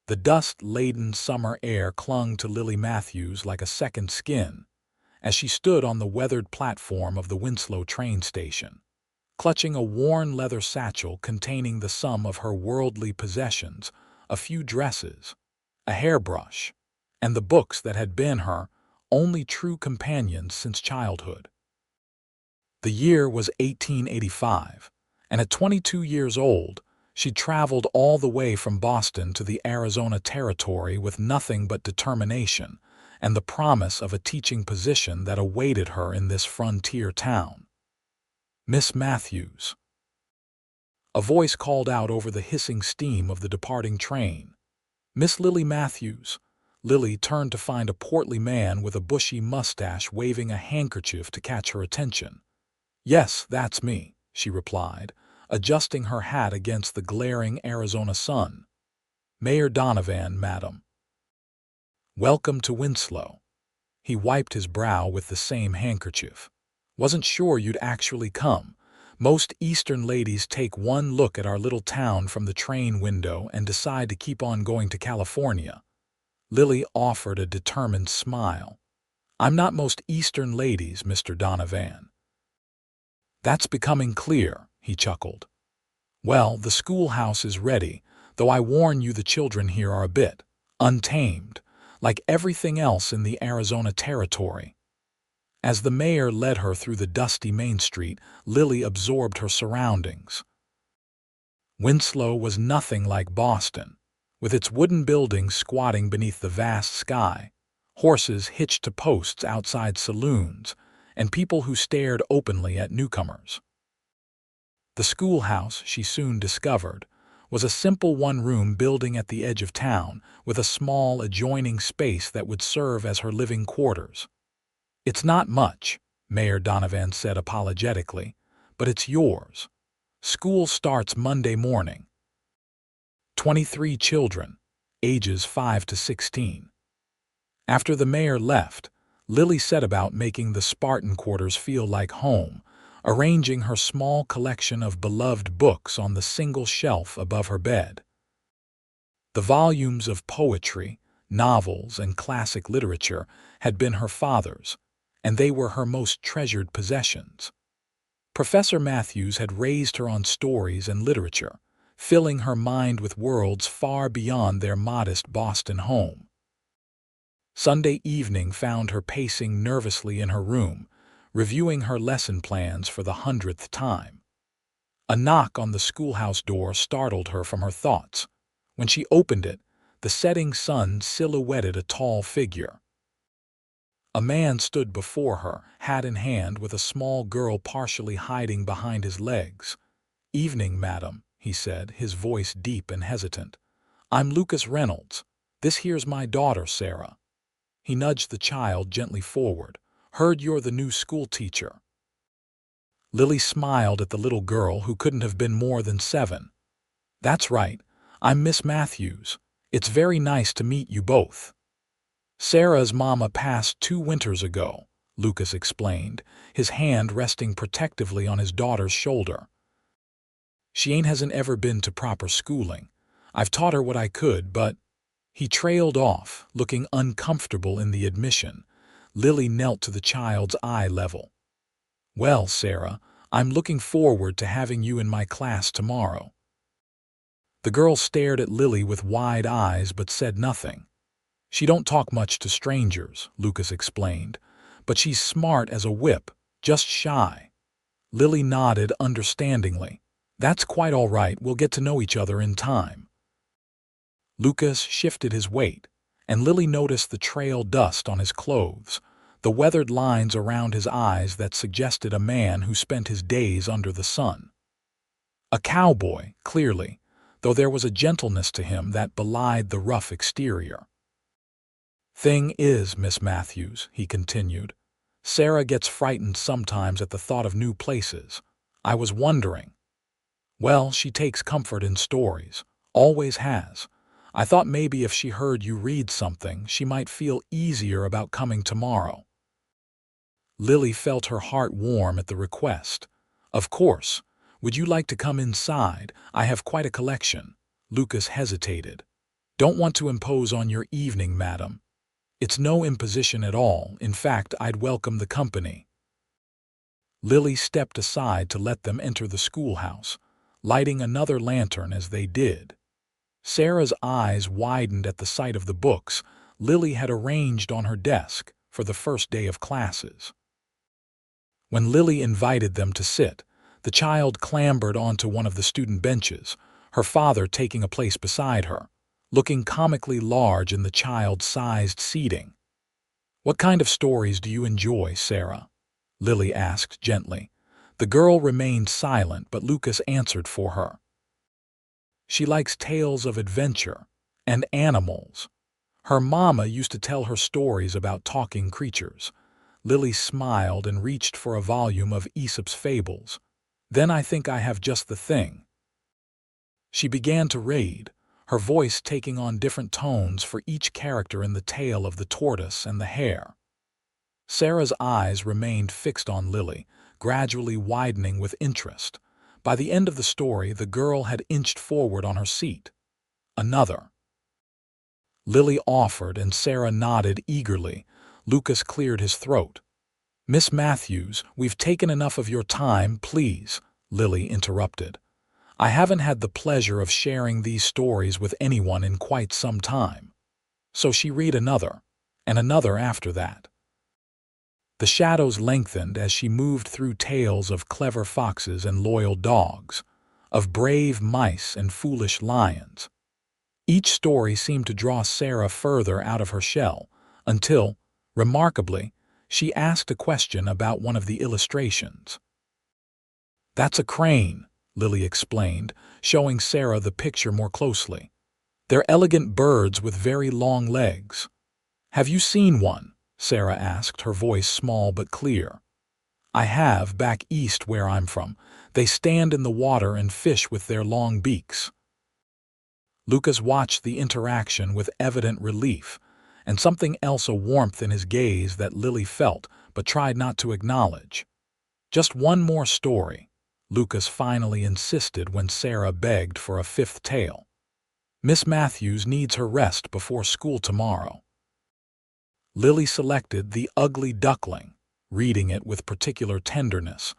The dust-laden summer air clung to Lily Matthews like a second skin as she stood on the weathered platform of the Winslow train station, clutching a worn leather satchel containing the sum of her worldly possessions, a few dresses, a hairbrush, and the books that had been her only true companions since childhood. The year was 1885, and at 22 years old, she traveled all the way from Boston to the Arizona Territory with nothing but determination and the promise of a teaching position that awaited her in this frontier town. "Miss Matthews." A voice called out over the hissing steam of the departing train. "Miss Lily Matthews." Lily turned to find a portly man with a bushy mustache waving a handkerchief to catch her attention. "Yes, that's me," she replied, adjusting her hat against the glaring Arizona sun. "Mayor Donovan, madam." "Welcome to Winslow." He wiped his brow with the same handkerchief. "Wasn't sure you'd actually come. Most Eastern ladies take one look at our little town from the train window and decide to keep on going to California." Lily offered a determined smile. "I'm not most Eastern ladies, Mr. Donovan." "That's becoming clear," he chuckled. "Well, the schoolhouse is ready, though I warn you the children here are a bit untamed, like everything else in the Arizona Territory." As the mayor led her through the dusty Main Street, Lily absorbed her surroundings. Winslow was nothing like Boston, with its wooden buildings squatting beneath the vast sky, horses hitched to posts outside saloons, and people who stared openly at newcomers. The schoolhouse, she soon discovered, was a simple one-room building at the edge of town with a small adjoining space that would serve as her living quarters. "It's not much," Mayor Donovan said apologetically, "but it's yours. School starts Monday morning." 23 children, ages 5 to 16. After the mayor left, Lily set about making the Spartan quarters feel like home, arranging her small collection of beloved books on the single shelf above her bed. The volumes of poetry, novels, and classic literature had been her father's, and they were her most treasured possessions. Professor Matthews had raised her on stories and literature, filling her mind with worlds far beyond their modest Boston home. Sunday evening found her pacing nervously in her room, reviewing her lesson plans for the 100th time. A knock on the schoolhouse door startled her from her thoughts. When she opened it, the setting sun silhouetted a tall figure. A man stood before her, hat in hand, with a small girl partially hiding behind his legs. "Evening, madam," he said, his voice deep and hesitant. "I'm Lucas Reynolds. This here's my daughter, Sarah." He nudged the child gently forward. "Heard you're the new school teacher." Lily smiled at the little girl, who couldn't have been more than 7. "That's right. I'm Miss Matthews. It's very nice to meet you both." "Sarah's mama passed 2 winters ago," Lucas explained, his hand resting protectively on his daughter's shoulder. "She hasn't ever been to proper schooling. I've taught her what I could, but—" He trailed off, looking uncomfortable in the admission. Lily knelt to the child's eye level. "Well, Sarah, I'm looking forward to having you in my class tomorrow." The girl stared at Lily with wide eyes but said nothing. "She don't talk much to strangers," Lucas explained, "but she's smart as a whip, just shy." Lily nodded understandingly. "That's quite all right, we'll get to know each other in time." Lucas shifted his weight, and Lily noticed the trail dust on his clothes, the weathered lines around his eyes that suggested a man who spent his days under the sun. A cowboy, clearly, though there was a gentleness to him that belied the rough exterior. "Thing is, Miss Matthews," he continued, "Sarah gets frightened sometimes at the thought of new places. I was wondering." "Well, she takes comfort in stories. Always has. I thought maybe if she heard you read something, she might feel easier about coming tomorrow." Lily felt her heart warm at the request. "Of course. Would you like to come inside? I have quite a collection." Lucas hesitated. Don't want to impose on your evening, madam. It's no imposition at all. In fact, I'd welcome the company. Lily stepped aside to let them enter the schoolhouse, lighting another lantern as they did. Sarah's eyes widened at the sight of the books Lily had arranged on her desk for the first day of classes. When Lily invited them to sit, the child clambered onto one of the student benches, her father taking a place beside her, looking comically large in the child-sized seating. "What kind of stories do you enjoy, Sarah?" Lily asked gently. The girl remained silent, but Lucas answered for her. "She likes tales of adventure and animals. Her mama used to tell her stories about talking creatures." Lily smiled and reached for a volume of Aesop's fables. "Then I think I have just the thing." She began to read, her voice taking on different tones for each character in the tale of the tortoise and the hare. Sarah's eyes remained fixed on Lily, gradually widening with interest. By the end of the story, the girl had inched forward on her seat. "Another." Lily offered, and Sarah nodded eagerly. Lucas cleared his throat. "Miss Matthews, we've taken enough of your time, please," Lily interrupted. "I haven't had the pleasure of sharing these stories with anyone in quite some time." So she read another, and another after that. The shadows lengthened as she moved through tales of clever foxes and loyal dogs, of brave mice and foolish lions. Each story seemed to draw Sarah further out of her shell, until, remarkably, she asked a question about one of the illustrations. "That's a crane," Lily explained, showing Sarah the picture more closely. "They're elegant birds with very long legs." "Have you seen one?" Sarah asked, her voice small but clear. "I have, back east where I'm from. They stand in the water and fish with their long beaks." Lucas watched the interaction with evident relief, and something else, a warmth in his gaze that Lily felt but tried not to acknowledge. "Just one more story," Lucas finally insisted when Sarah begged for a fifth tale. "Miss Matthews needs her rest before school tomorrow." Lily selected The Ugly Duckling, reading it with particular tenderness,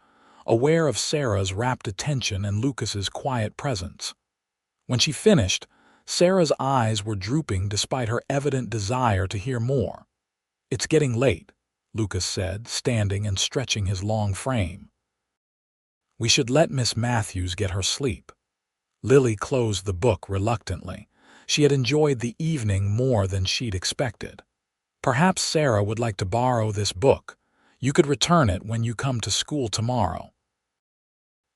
aware of Sarah's rapt attention and Lucas's quiet presence. When she finished, Sarah's eyes were drooping despite her evident desire to hear more. "It's getting late," Lucas said, standing and stretching his long frame. "We should let Miss Matthews get her sleep." Lily closed the book reluctantly. She had enjoyed the evening more than she'd expected. "Perhaps Sarah would like to borrow this book. You could return it when you come to school tomorrow."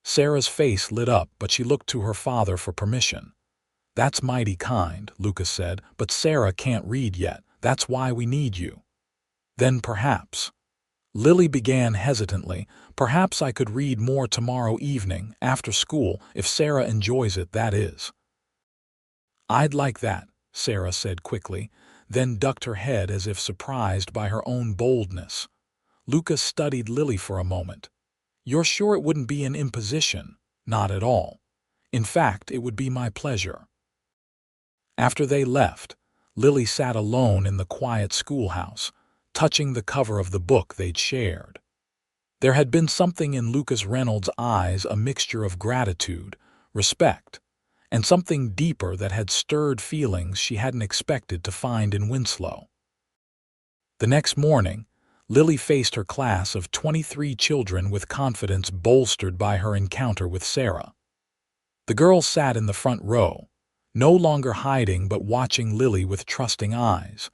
Sarah's face lit up, but she looked to her father for permission. "That's mighty kind," Lucas said, "but Sarah can't read yet. That's why we need you." "Then perhaps—" Lily began hesitantly, "perhaps I could read more tomorrow evening, after school, if Sarah enjoys it, that is." "I'd like that," Sarah said quickly, then ducked her head as if surprised by her own boldness. Lucas studied Lily for a moment. "You're sure it wouldn't be an imposition?" "Not at all. In fact, it would be my pleasure." After they left, Lily sat alone in the quiet schoolhouse, touching the cover of the book they'd shared. There had been something in Lucas Reynolds' eyes, a mixture of gratitude, respect, and something deeper that had stirred feelings she hadn't expected to find in Winslow. The next morning, Lily faced her class of 23 children with confidence bolstered by her encounter with Sarah. The girls sat in the front row, no longer hiding but watching Lily with trusting eyes.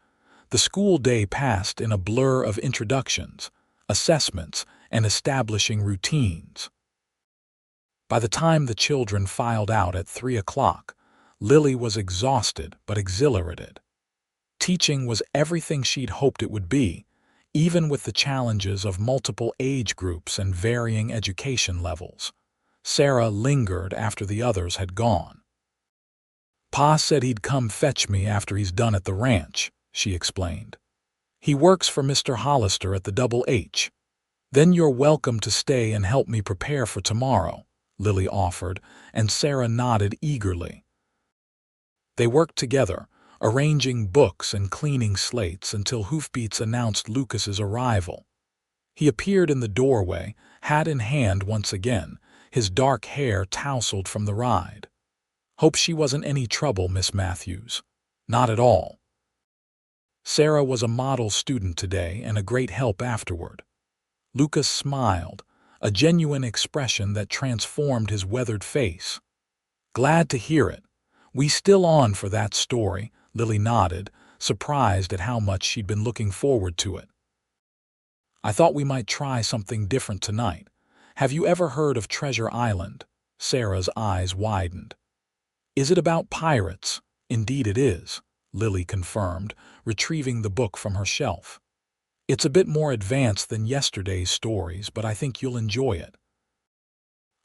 The school day passed in a blur of introductions, assessments, and establishing routines. By the time the children filed out at 3 o'clock, Lily was exhausted but exhilarated. Teaching was everything she'd hoped it would be, even with the challenges of multiple age groups and varying education levels. Sarah lingered after the others had gone. "Pa said he'd come fetch me after he's done at the ranch," she explained. "He works for Mr. Hollister at the Double H. Then you're welcome to stay and help me prepare for tomorrow," Lily offered, and Sarah nodded eagerly. They worked together, arranging books and cleaning slates until hoofbeats announced Lucas's arrival. He appeared in the doorway, hat in hand once again, his dark hair tousled from the ride. "Hope she wasn't any trouble, Miss Matthews." "Not at all. Sarah was a model student today and a great help afterward." Lucas smiled, a genuine expression that transformed his weathered face. "Glad to hear it. We still on for that story?" Lily nodded, surprised at how much she'd been looking forward to it. "I thought we might try something different tonight. Have you ever heard of Treasure Island?" Sarah's eyes widened. "Is it about pirates?" "Indeed it is," Lily confirmed, retrieving the book from her shelf. "It's a bit more advanced than yesterday's stories, but I think you'll enjoy it."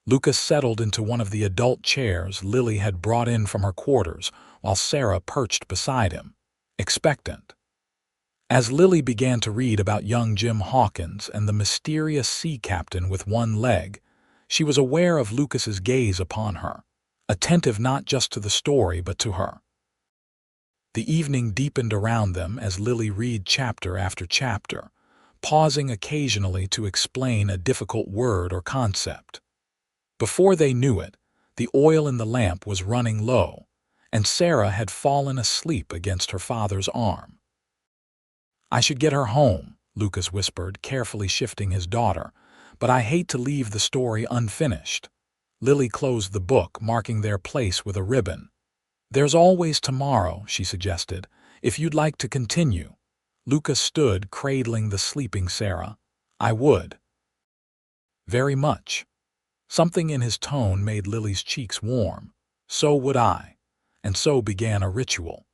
Lucas settled into one of the adult chairs Lily had brought in from her quarters, while Sarah perched beside him, expectant. As Lily began to read about young Jim Hawkins and the mysterious sea captain with one leg, she was aware of Lucas's gaze upon her, attentive not just to the story but to her. The evening deepened around them as Lily read chapter after chapter, pausing occasionally to explain a difficult word or concept. Before they knew it, the oil in the lamp was running low, and Sarah had fallen asleep against her father's arm. "I should get her home," Lucas whispered, carefully shifting his daughter, "but I hate to leave the story unfinished." Lily closed the book, marking their place with a ribbon. "There's always tomorrow," she suggested, "if you'd like to continue." Lucas stood, cradling the sleeping Sarah. "I would. Very much." Something in his tone made Lily's cheeks warm. "So would I." And so began a ritual.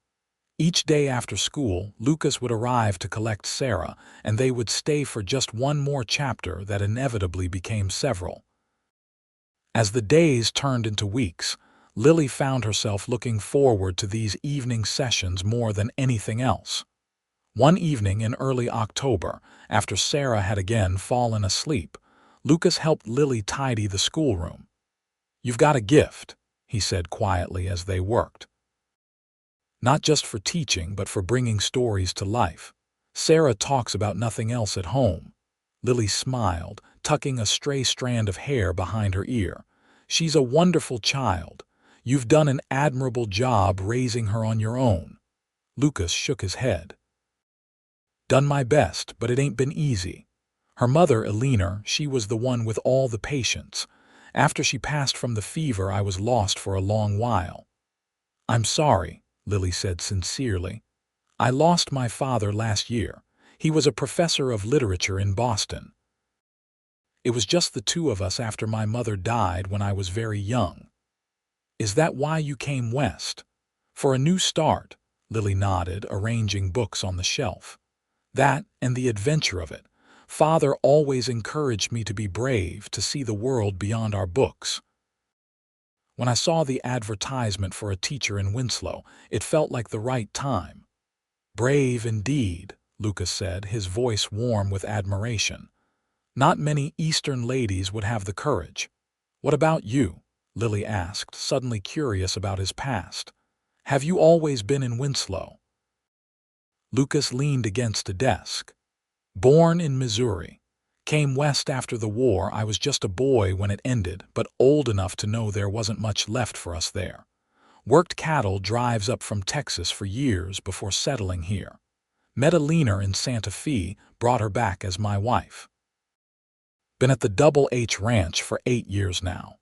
Each day after school, Lucas would arrive to collect Sarah, and they would stay for just one more chapter that inevitably became several. As the days turned into weeks, Lily found herself looking forward to these evening sessions more than anything else. One evening in early October, after Sarah had again fallen asleep, Lucas helped Lily tidy the schoolroom. "You've got a gift," he said quietly as they worked. "Not just for teaching, but for bringing stories to life. Sarah talks about nothing else at home." Lily smiled, tucking a stray strand of hair behind her ear. "She's a wonderful child. You've done an admirable job raising her on your own." Lucas shook his head. "Done my best, but it ain't been easy. Her mother, Eleanor, she was the one with all the patience. After she passed from the fever, I was lost for a long while." "I'm sorry," Lily said sincerely. "I lost my father last year. He was a professor of literature in Boston. It was just the two of us after my mother died when I was very young." "Is that why you came west?" "For a new start," Lily nodded, arranging books on the shelf. "That and the adventure of it. Father always encouraged me to be brave, to see the world beyond our books. When I saw the advertisement for a teacher in Winslow, it felt like the right time." "Brave indeed," Lucas said, his voice warm with admiration. "Not many Eastern ladies would have the courage." "What about you?" Lily asked, suddenly curious about his past. "Have you always been in Winslow?" Lucas leaned against a desk. "Born in Missouri. Came west after the war. I was just a boy when it ended, but old enough to know there wasn't much left for us there. Worked cattle drives up from Texas for years before settling here. Met Eleanor in Santa Fe, brought her back as my wife. Been at the Double H Ranch for 8 years now."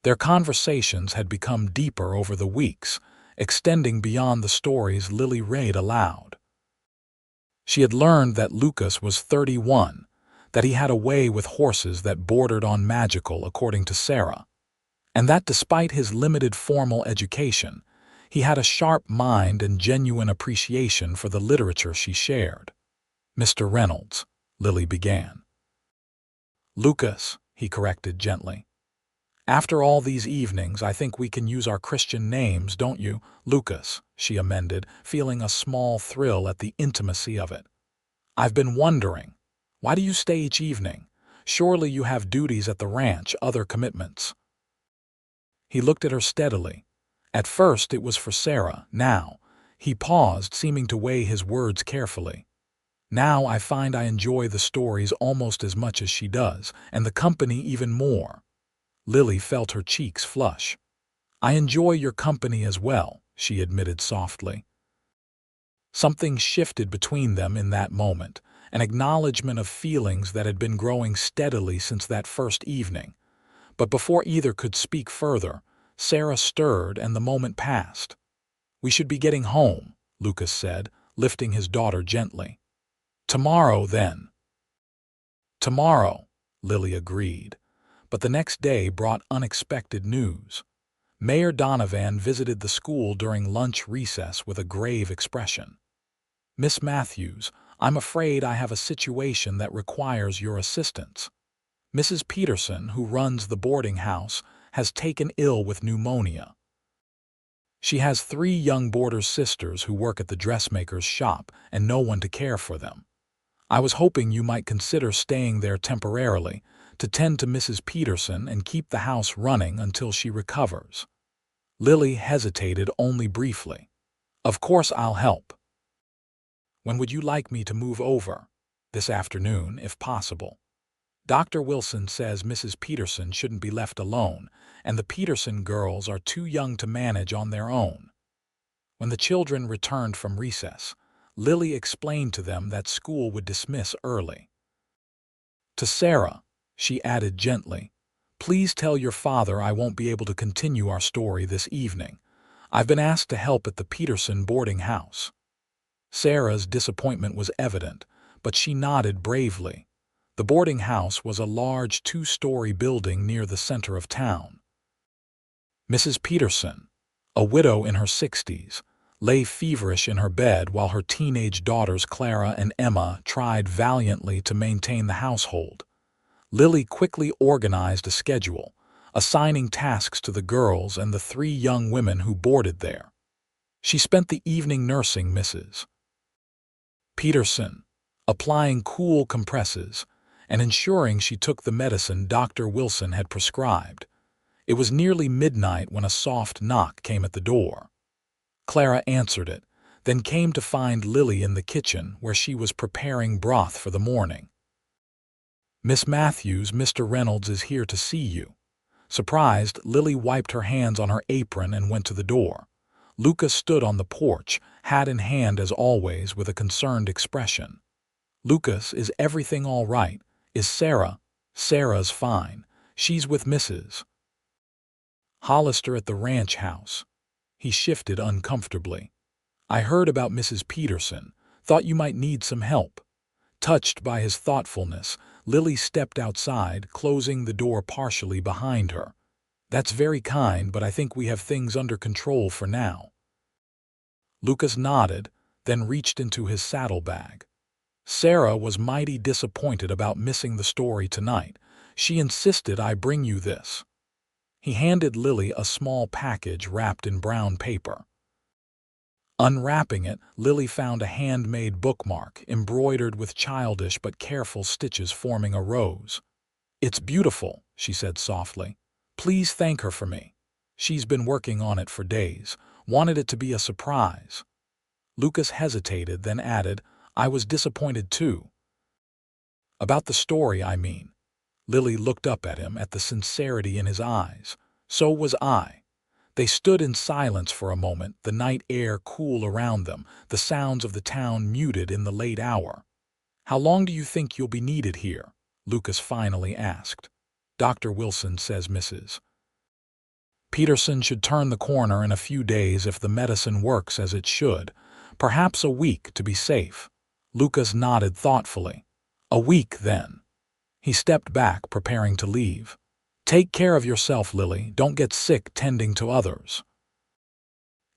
Their conversations had become deeper over the weeks, extending beyond the stories Lily read aloud. She had learned that Lucas was 31, that he had a way with horses that bordered on magical, according to Sarah, and that despite his limited formal education, he had a sharp mind and genuine appreciation for the literature she shared. "Mr. Reynolds," Lily began. "Lucas," he corrected gently. "After all these evenings, I think we can use our Christian names, don't you?" "Lucas," she amended, feeling a small thrill at the intimacy of it. "I've been wondering, why do you stay each evening? Surely you have duties at the ranch, other commitments." He looked at her steadily. At first it was for Sarah. Now, He paused, seeming to weigh his words carefully. Now I find I enjoy the stories almost as much as she does, and the company even more. Lily felt her cheeks flush. I enjoy your company as well, she admitted softly. Something shifted between them in that moment, an acknowledgement of feelings that had been growing steadily since that first evening. But before either could speak further, Sarah stirred and the moment passed. We should be getting home, Lucas said, lifting his daughter gently. Tomorrow, then. Tomorrow, Lily agreed. But the next day brought unexpected news. Mayor Donovan visited the school during lunch recess with a grave expression. Miss Matthews, I'm afraid I have a situation that requires your assistance. Mrs. Peterson, who runs the boarding house, has taken ill with pneumonia. She has 3 young boarders' sisters who work at the dressmaker's shop and no one to care for them. I was hoping you might consider staying there temporarily to tend to Mrs. Peterson and keep the house running until she recovers. Lily hesitated only briefly. Of course I'll help. When would you like me to move over? This afternoon, if possible. Dr. Wilson says Mrs. Peterson shouldn't be left alone, and the Peterson girls are too young to manage on their own. When the children returned from recess, Lily explained to them that school would dismiss early. To Sarah, she added gently, please tell your father I won't be able to continue our story this evening. I've been asked to help at the Peterson boarding house. Sarah's disappointment was evident, but she nodded bravely. The boarding house was a large 2-story building near the center of town. Mrs. Peterson, a widow in her 60s, lay feverish in her bed while her teenage daughters Clara and Emma tried valiantly to maintain the household. Lily quickly organized a schedule, assigning tasks to the girls and the 3 young women who boarded there. She spent the evening nursing Mrs. Peterson, applying cool compresses, and ensuring she took the medicine Dr. Wilson had prescribed. It was nearly midnight when a soft knock came at the door. Clara answered it, then came to find Lily in the kitchen where she was preparing broth for the morning. Miss Matthews, Mr. Reynolds is here to see you. Surprised, Lily wiped her hands on her apron and went to the door. Lucas stood on the porch, hat in hand as always, with a concerned expression. Lucas, is everything all right? Is Sarah? Sarah's fine. She's with Mrs. Hollister at the ranch house. He shifted uncomfortably. I heard about Mrs. Peterson. Thought you might need some help. Touched by his thoughtfulness, Lily stepped outside, closing the door partially behind her. That's very kind, but I think we have things under control for now. Lucas nodded, then reached into his saddlebag. Sarah was mighty disappointed about missing the story tonight. She insisted I bring you this. He handed Lily a small package wrapped in brown paper. Unwrapping it, Lily found a handmade bookmark embroidered with childish but careful stitches forming a rose. It's beautiful, she said softly. Please thank her for me. She's been working on it for days. Wanted it to be a surprise. Lucas hesitated, then added, I was disappointed too. About the story, I mean. Lily looked up at him, at the sincerity in his eyes. So was I. They stood in silence for a moment, the night air cool around them, the sounds of the town muted in the late hour. How long do you think you'll be needed here? Lucas finally asked. Dr. Wilson says Mrs. Peterson should turn the corner in a few days if the medicine works as it should. Perhaps a week to be safe. Lucas nodded thoughtfully. A week, then. He stepped back, preparing to leave. Take care of yourself, Lily. Don't get sick tending to others.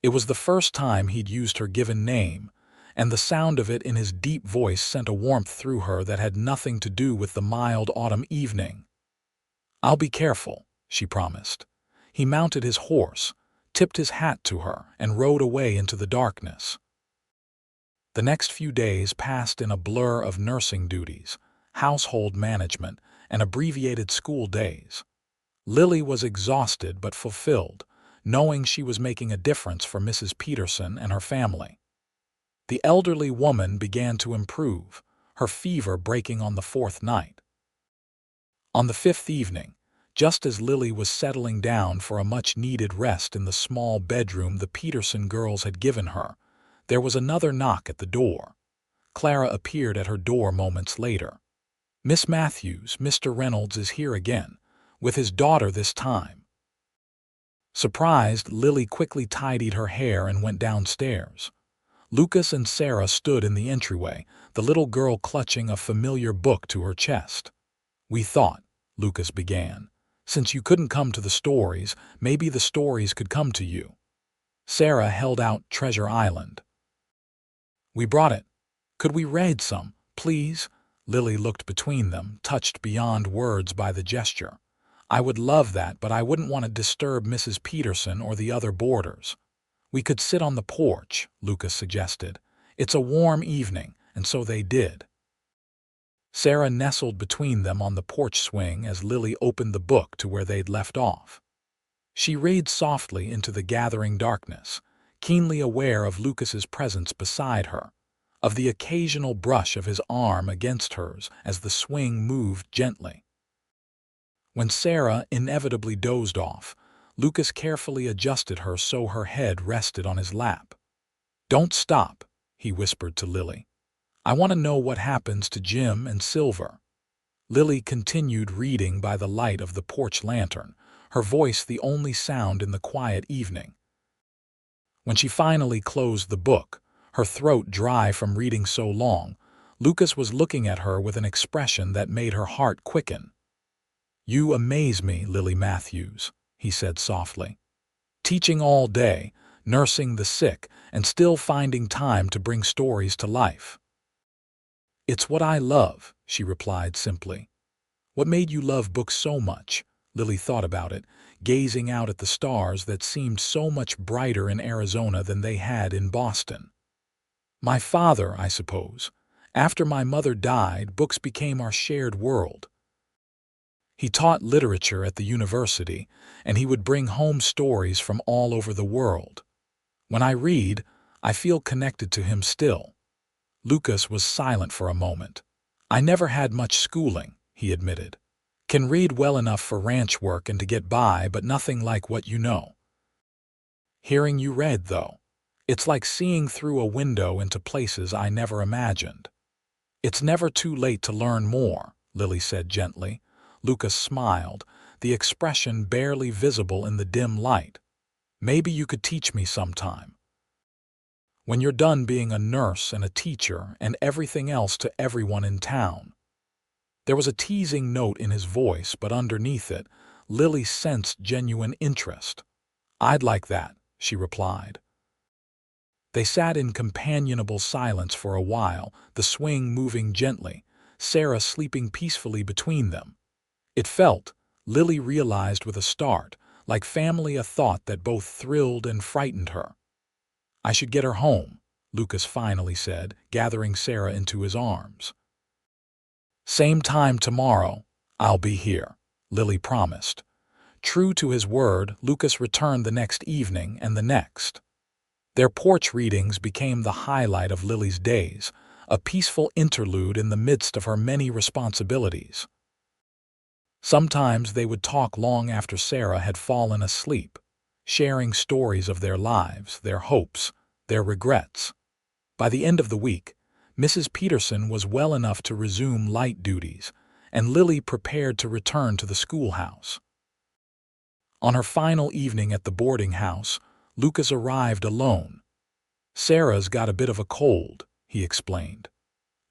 It was the first time he'd used her given name, and the sound of it in his deep voice sent a warmth through her that had nothing to do with the mild autumn evening. I'll be careful, she promised. He mounted his horse, tipped his hat to her, and rode away into the darkness. The next few days passed in a blur of nursing duties, household management, and abbreviated school days. Lily was exhausted but fulfilled, knowing she was making a difference for Mrs. Peterson and her family. The elderly woman began to improve, her fever breaking on the fourth night. On the fifth evening, just as Lily was settling down for a much-needed rest in the small bedroom the Peterson girls had given her, there was another knock at the door. Clara appeared at her door moments later. "Miss Matthews, Mr. Reynolds is here again, with his daughter this time." Surprised, Lily quickly tidied her hair and went downstairs. Lucas and Sarah stood in the entryway, the little girl clutching a familiar book to her chest. "We thought," Lucas began, "since you couldn't come to the stories, maybe the stories could come to you." Sarah held out Treasure Island. "We brought it. Could we read some, please?" Lily looked between them, touched beyond words by the gesture. "I would love that, but I wouldn't want to disturb Mrs. Peterson or the other boarders." "We could sit on the porch," Lucas suggested. "It's a warm evening," and so they did. Sarah nestled between them on the porch swing as Lily opened the book to where they'd left off. She read softly into the gathering darkness, keenly aware of Lucas's presence beside her, of the occasional brush of his arm against hers as the swing moved gently. When Sarah inevitably dozed off, Lucas carefully adjusted her so her head rested on his lap. "Don't stop," he whispered to Lily. "I want to know what happens to Jim and Silver." Lily continued reading by the light of the porch lantern, her voice the only sound in the quiet evening. When she finally closed the book, her throat dry from reading so long, Lucas was looking at her with an expression that made her heart quicken. "You amaze me, Lily Matthews," he said softly. "Teaching all day, nursing the sick, and still finding time to bring stories to life." "It's what I love," she replied simply. "What made you love books so much?" Lily thought about it, gazing out at the stars that seemed so much brighter in Arizona than they had in Boston. "My father, I suppose. After my mother died, books became our shared world. He taught literature at the university, and he would bring home stories from all over the world. When I read, I feel connected to him still." Lucas was silent for a moment. "I never had much schooling," he admitted. "Can read well enough for ranch work and to get by, but nothing like what you know." "Hearing you read, though, it's like seeing through a window into places I never imagined." "It's never too late to learn more," Lily said gently. Lucas smiled, the expression barely visible in the dim light. "Maybe you could teach me sometime. When you're done being a nurse and a teacher and everything else to everyone in town." There was a teasing note in his voice, but underneath it, Lily sensed genuine interest. "I'd like that," she replied. They sat in companionable silence for a while, the swing moving gently, Sarah sleeping peacefully between them. It felt, Lily realized with a start, like family, a thought that both thrilled and frightened her. "I should get her home," Lucas finally said, gathering Sarah into his arms. "Same time tomorrow, I'll be here," Lily promised. True to his word, Lucas returned the next evening and the next. Their porch readings became the highlight of Lily's days, a peaceful interlude in the midst of her many responsibilities. Sometimes they would talk long after Sarah had fallen asleep, sharing stories of their lives, their hopes, their regrets. By the end of the week, Mrs. Peterson was well enough to resume light duties, and Lily prepared to return to the schoolhouse. On her final evening at the boarding house, Lucas arrived alone. "Sarah's got a bit of a cold," he explained.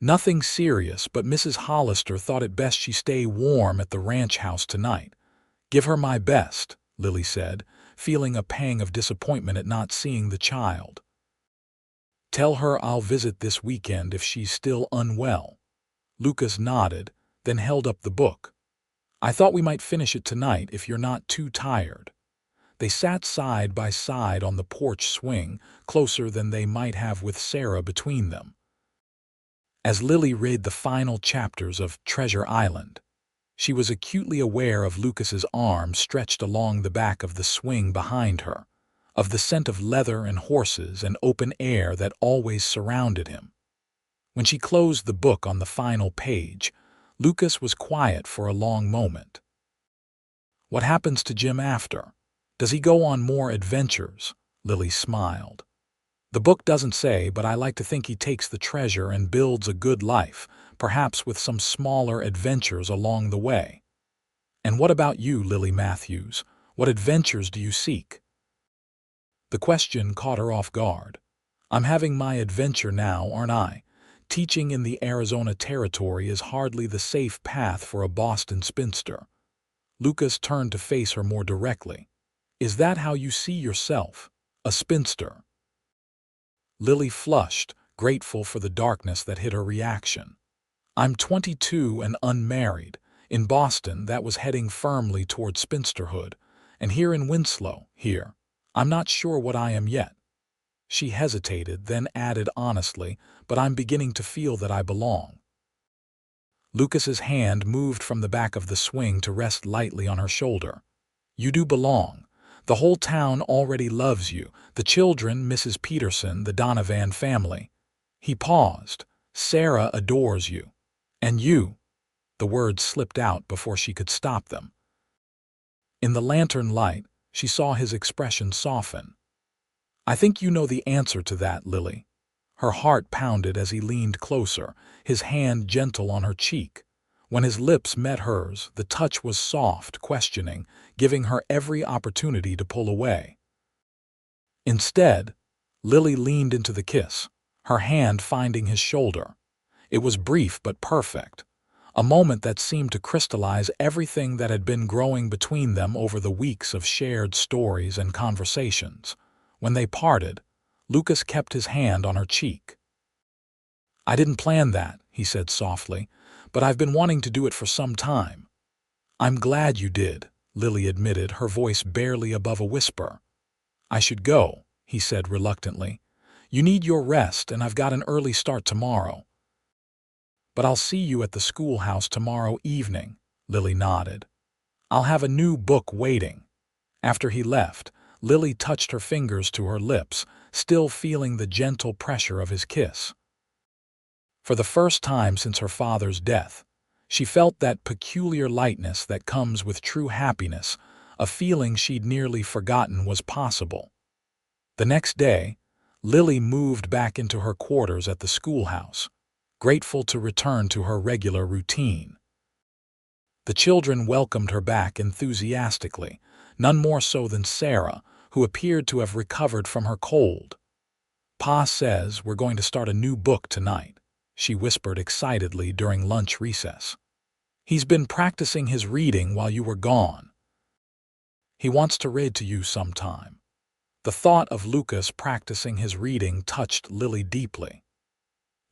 "Nothing serious, but Mrs. Hollister thought it best she stay warm at the ranch house tonight." "Give her my best," Lily said, feeling a pang of disappointment at not seeing the child. "Tell her I'll visit this weekend if she's still unwell." Lucas nodded, then held up the book. "I thought we might finish it tonight if you're not too tired." They sat side by side on the porch swing, closer than they might have with Sarah between them. As Lily read the final chapters of Treasure Island, She was acutely aware of Lucas's arm stretched along the back of the swing behind her, of the scent of leather and horses and open air that always surrounded him. When she closed the book on the final page, Lucas was quiet for a long moment. "What happens to Jim after? Does he go on more adventures?" Lily smiled. "The book doesn't say, but I like to think he takes the treasure and builds a good life, perhaps with some smaller adventures along the way." "And what about you, Lily Matthews? What adventures do you seek?" The question caught her off guard. "I'm having my adventure now, aren't I? Teaching in the Arizona Territory is hardly the safe path for a Boston spinster." Lucas turned to face her more directly. "Is that how you see yourself? A spinster?" Lily flushed, grateful for the darkness that hid her reaction. "I'm 22 and unmarried. In Boston, that was heading firmly toward spinsterhood. And here in Winslow, I'm not sure what I am yet." She hesitated, then added honestly, "But I'm beginning to feel that I belong." Lucas's hand moved from the back of the swing to rest lightly on her shoulder. "You do belong. The whole town already loves you. The children, Mrs. Peterson, the Donovan family." He paused. "Sarah adores you. And you—" The words slipped out before she could stop them. In the lantern light, she saw his expression soften. "I think you know the answer to that, Lily." Her heart pounded as he leaned closer, his hand gentle on her cheek. When his lips met hers, the touch was soft, questioning, giving her every opportunity to pull away. Instead, Lily leaned into the kiss, her hand finding his shoulder. It was brief but perfect, a moment that seemed to crystallize everything that had been growing between them over the weeks of shared stories and conversations. When they parted, Lucas kept his hand on her cheek. "I didn't plan that," he said softly, "but I've been wanting to do it for some time." "I'm glad you did," Lily admitted, her voice barely above a whisper. "I should go," he said reluctantly. "You need your rest, and I've got an early start tomorrow." "But I'll see you at the schoolhouse tomorrow evening," Lily nodded. "I'll have a new book waiting." After he left, Lily touched her fingers to her lips, still feeling the gentle pressure of his kiss. For the first time since her father's death, she felt that peculiar lightness that comes with true happiness, a feeling she'd nearly forgotten was possible. The next day, Lily moved back into her quarters at the schoolhouse, grateful to return to her regular routine. The children welcomed her back enthusiastically, none more so than Sarah, who appeared to have recovered from her cold. "Pa says we're going to start a new book tonight," she whispered excitedly during lunch recess. "He's been practicing his reading while you were gone. He wants to read to you sometime." The thought of Lucas practicing his reading touched Lily deeply.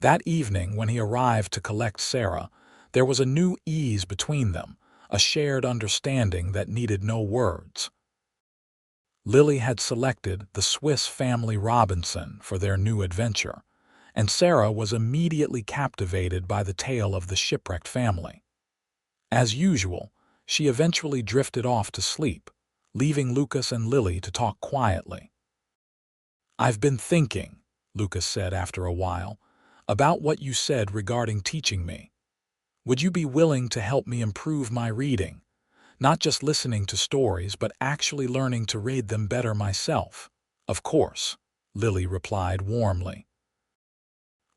That evening, when he arrived to collect Sarah, there was a new ease between them, a shared understanding that needed no words. Lily had selected the Swiss Family Robinson for their new adventure, and Sarah was immediately captivated by the tale of the shipwrecked family. As usual, she eventually drifted off to sleep, leaving Lucas and Lily to talk quietly. "I've been thinking," Lucas said after a while, "about what you said regarding teaching me. Would you be willing to help me improve my reading? Not just listening to stories, but actually learning to read them better myself." "Of course," Lily replied warmly.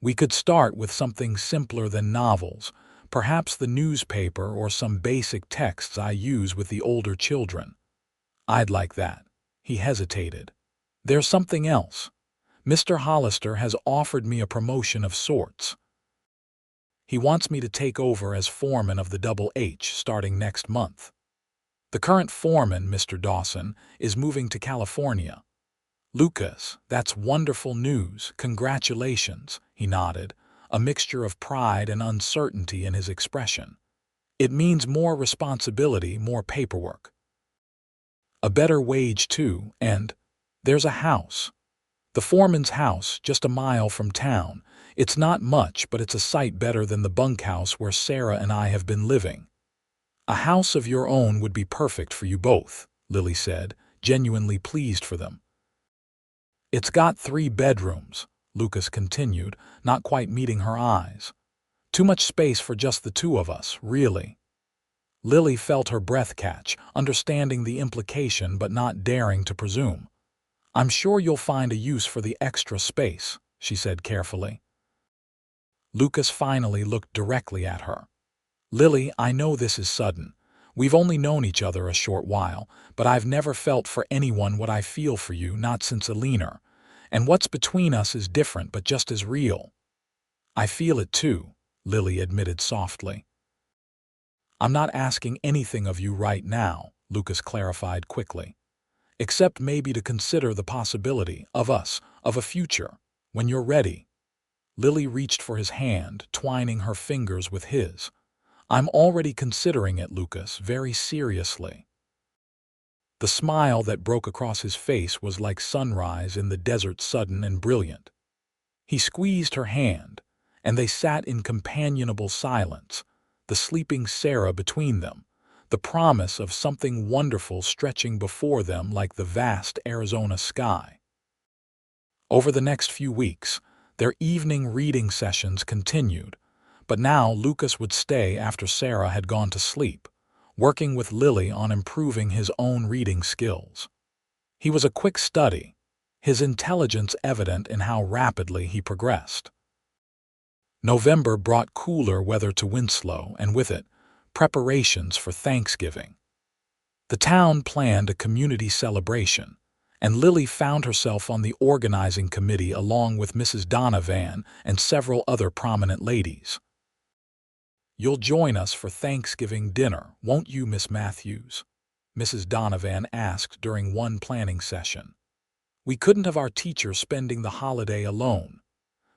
"We could start with something simpler than novels, perhaps the newspaper or some basic texts I use with the older children." "I'd like that." He hesitated. "There's something else. Mr. Hollister has offered me a promotion of sorts. He wants me to take over as foreman of the Double H starting next month. The current foreman, Mr. Dawson, is moving to California." "Lucas, that's wonderful news. Congratulations," he nodded, a mixture of pride and uncertainty in his expression. "It means more responsibility, more paperwork. A better wage, too, and there's a house. The foreman's house, just a mile from town. It's not much, but it's a sight better than the bunkhouse where Sarah and I have been living." A house of your own would be perfect for you both, Lily said, genuinely pleased for them. It's got 3 bedrooms, Lucas continued, not quite meeting her eyes. Too much space for just the 2 of us, really. Lily felt her breath catch, understanding the implication but not daring to presume. I'm sure you'll find a use for the extra space, she said carefully. Lucas finally looked directly at her. Lily, I know this is sudden. We've only known each other a short while, but I've never felt for anyone what I feel for you, not since Alina. And what's between us is different but just as real. I feel it too, Lily admitted softly. I'm not asking anything of you right now, Lucas clarified quickly, except maybe to consider the possibility of a future, when you're ready. Lily reached for his hand, twining her fingers with his. I'm already considering it, Lucas, very seriously. The smile that broke across his face was like sunrise in the desert, sudden and brilliant. He squeezed her hand, and they sat in companionable silence, the sleeping Sarah between them, the promise of something wonderful stretching before them like the vast Arizona sky. Over the next few weeks, their evening reading sessions continued, but now Lucas would stay after Sarah had gone to sleep, working with Lily on improving his own reading skills. He was a quick study, his intelligence evident in how rapidly he progressed. November brought cooler weather to Winslow, and with it, preparations for Thanksgiving. The town planned a community celebration, and Lily found herself on the organizing committee along with Mrs. Donovan and several other prominent ladies. You'll join us for Thanksgiving dinner, won't you, Miss Matthews? Mrs. Donovan asked during one planning session. We couldn't have our teacher spending the holiday alone.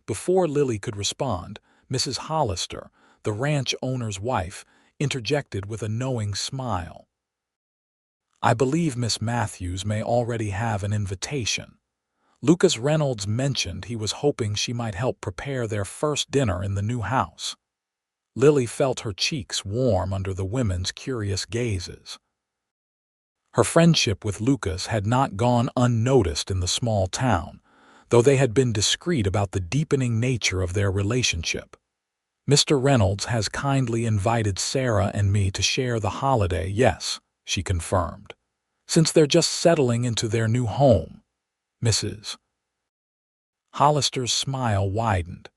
Before Lily could respond, Mrs. Hollister, the ranch owner's wife, interjected with a knowing smile. I believe Miss Matthews may already have an invitation. Lucas Reynolds mentioned he was hoping she might help prepare their first dinner in the new house. Lily felt her cheeks warm under the women's curious gazes. Her friendship with Lucas had not gone unnoticed in the small town, though they had been discreet about the deepening nature of their relationship. Mr. Reynolds has kindly invited Sarah and me to share the holiday, yes, she confirmed, since they're just settling into their new home. Mrs. Hollister's smile widened.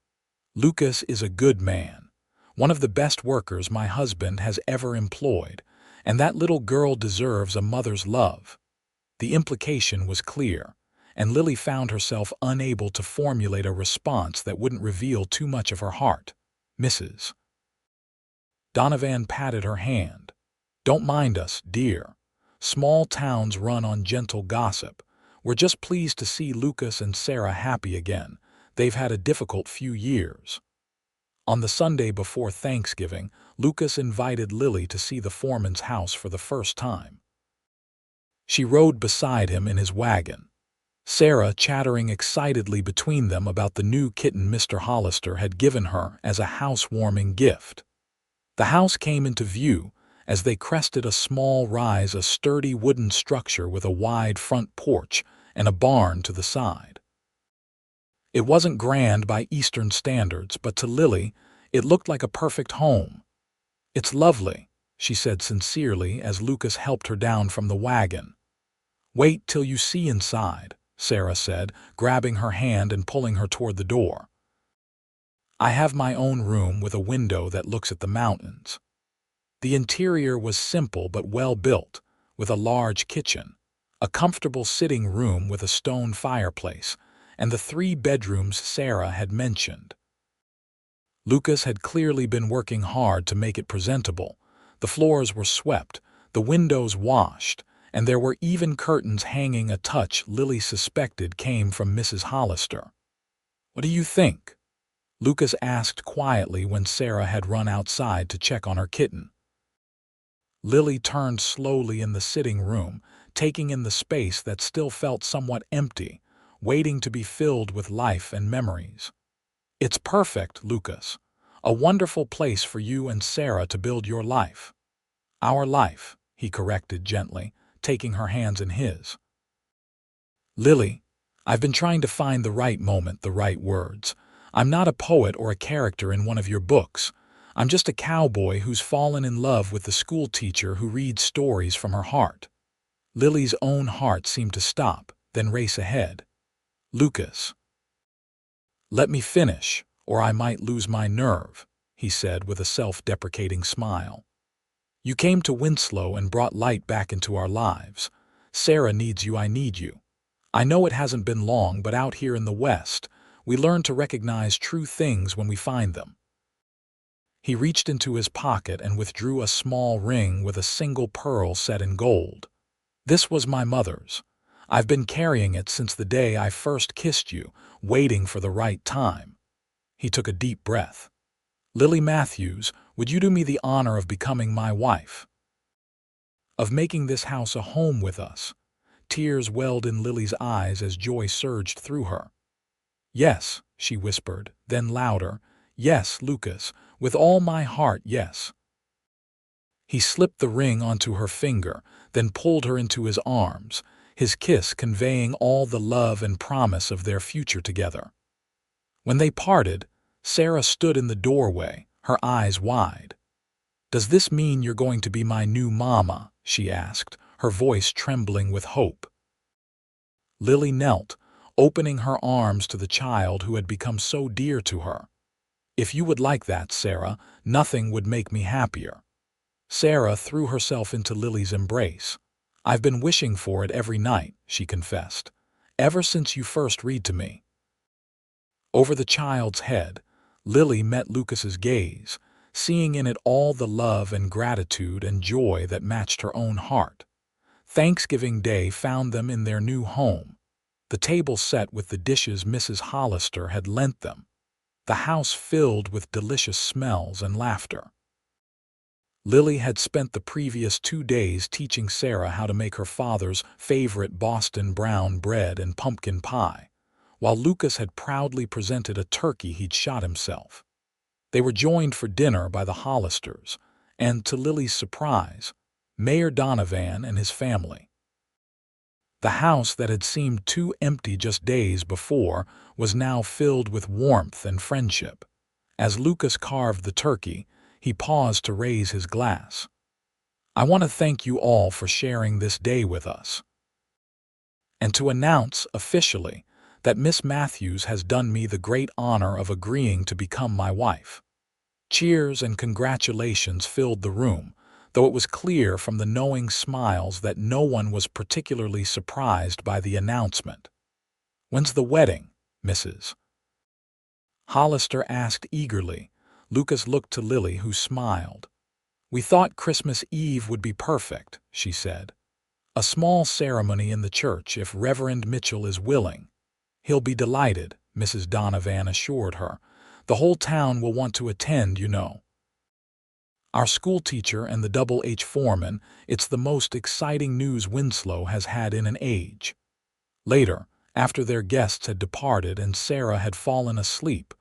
Lucas is a good man, one of the best workers my husband has ever employed, and that little girl deserves a mother's love. The implication was clear, and Lily found herself unable to formulate a response that wouldn't reveal too much of her heart. Mrs. Donovan patted her hand. Don't mind us, dear. Small towns run on gentle gossip. We're just pleased to see Lucas and Sarah happy again. They've had a difficult few years. On the Sunday before Thanksgiving, Lucas invited Lily to see the foreman's house for the first time. She rode beside him in his wagon, Sarah chattering excitedly between them about the new kitten Mr. Hollister had given her as a housewarming gift. The house came into view as they crested a small rise, a sturdy wooden structure with a wide front porch and a barn to the side. It wasn't grand by Eastern standards, but to Lily, it looked like a perfect home. It's lovely, she said sincerely as Lucas helped her down from the wagon. Wait till you see inside, Sarah said, grabbing her hand and pulling her toward the door. I have my own room with a window that looks at the mountains. The interior was simple but well built, with a large kitchen, a comfortable sitting room with a stone fireplace, and the 3 bedrooms Sarah had mentioned. Lucas had clearly been working hard to make it presentable. The floors were swept, the windows washed, and there were even curtains hanging, a touch Lily suspected came from Mrs. Hollister. What do you think? Lucas asked quietly when Sarah had run outside to check on her kitten. Lily turned slowly in the sitting room, taking in the space that still felt somewhat empty, waiting to be filled with life and memories. It's perfect, Lucas. A wonderful place for you and Sarah to build your life. Our life, he corrected gently, taking her hands in his. Lily, I've been trying to find the right moment, the right words. I'm not a poet or a character in one of your books. I'm just a cowboy who's fallen in love with the school teacher who reads stories from her heart. Lily's own heart seemed to stop, then race ahead. Lucas. Let me finish, or I might lose my nerve, he said with a self-deprecating smile. You came to Winslow and brought light back into our lives. Sarah needs you, I need you. I know it hasn't been long, but out here in the West, we learn to recognize true things when we find them. He reached into his pocket and withdrew a small ring with a single pearl set in gold. This was my mother's. I've been carrying it since the day I first kissed you, waiting for the right time. He took a deep breath. Lily Matthews, would you do me the honor of becoming my wife? Of making this house a home with us? Tears welled in Lily's eyes as joy surged through her. Yes, she whispered, then louder, yes, Lucas, with all my heart, yes. He slipped the ring onto her finger, then pulled her into his arms, his kiss conveying all the love and promise of their future together. When they parted, Sarah stood in the doorway, her eyes wide. "Does this mean you're going to be my new mama?" she asked, her voice trembling with hope. Lily knelt, opening her arms to the child who had become so dear to her. "If you would like that, Sarah, nothing would make me happier." Sarah threw herself into Lily's embrace. "I've been wishing for it every night," she confessed, "ever since you first read to me." Over the child's head, Lily met Lucas's gaze, seeing in it all the love and gratitude and joy that matched her own heart. Thanksgiving Day found them in their new home, the table set with the dishes Mrs. Hollister had lent them, the house filled with delicious smells and laughter. Lily had spent the previous 2 days teaching Sarah how to make her father's favorite Boston brown bread and pumpkin pie, while Lucas had proudly presented a turkey he'd shot himself. They were joined for dinner by the Hollisters, and, to Lily's surprise, Mayor Donovan and his family. The house that had seemed too empty just days before was now filled with warmth and friendship. As Lucas carved the turkey, he paused to raise his glass. "I want to thank you all for sharing this day with us, and to announce officially that Miss Matthews has done me the great honor of agreeing to become my wife." Cheers and congratulations filled the room, though it was clear from the knowing smiles that no one was particularly surprised by the announcement. "When's the wedding, Mrs. Hollister asked eagerly. Lucas looked to Lily, who smiled. "We thought Christmas Eve would be perfect," she said. "A small ceremony in the church if Reverend Mitchell is willing." "He'll be delighted," Mrs. Donovan assured her. "The whole town will want to attend, you know. Our schoolteacher and the Double H foreman, it's the most exciting news Winslow has had in an age." Later, after their guests had departed and Sarah had fallen asleep,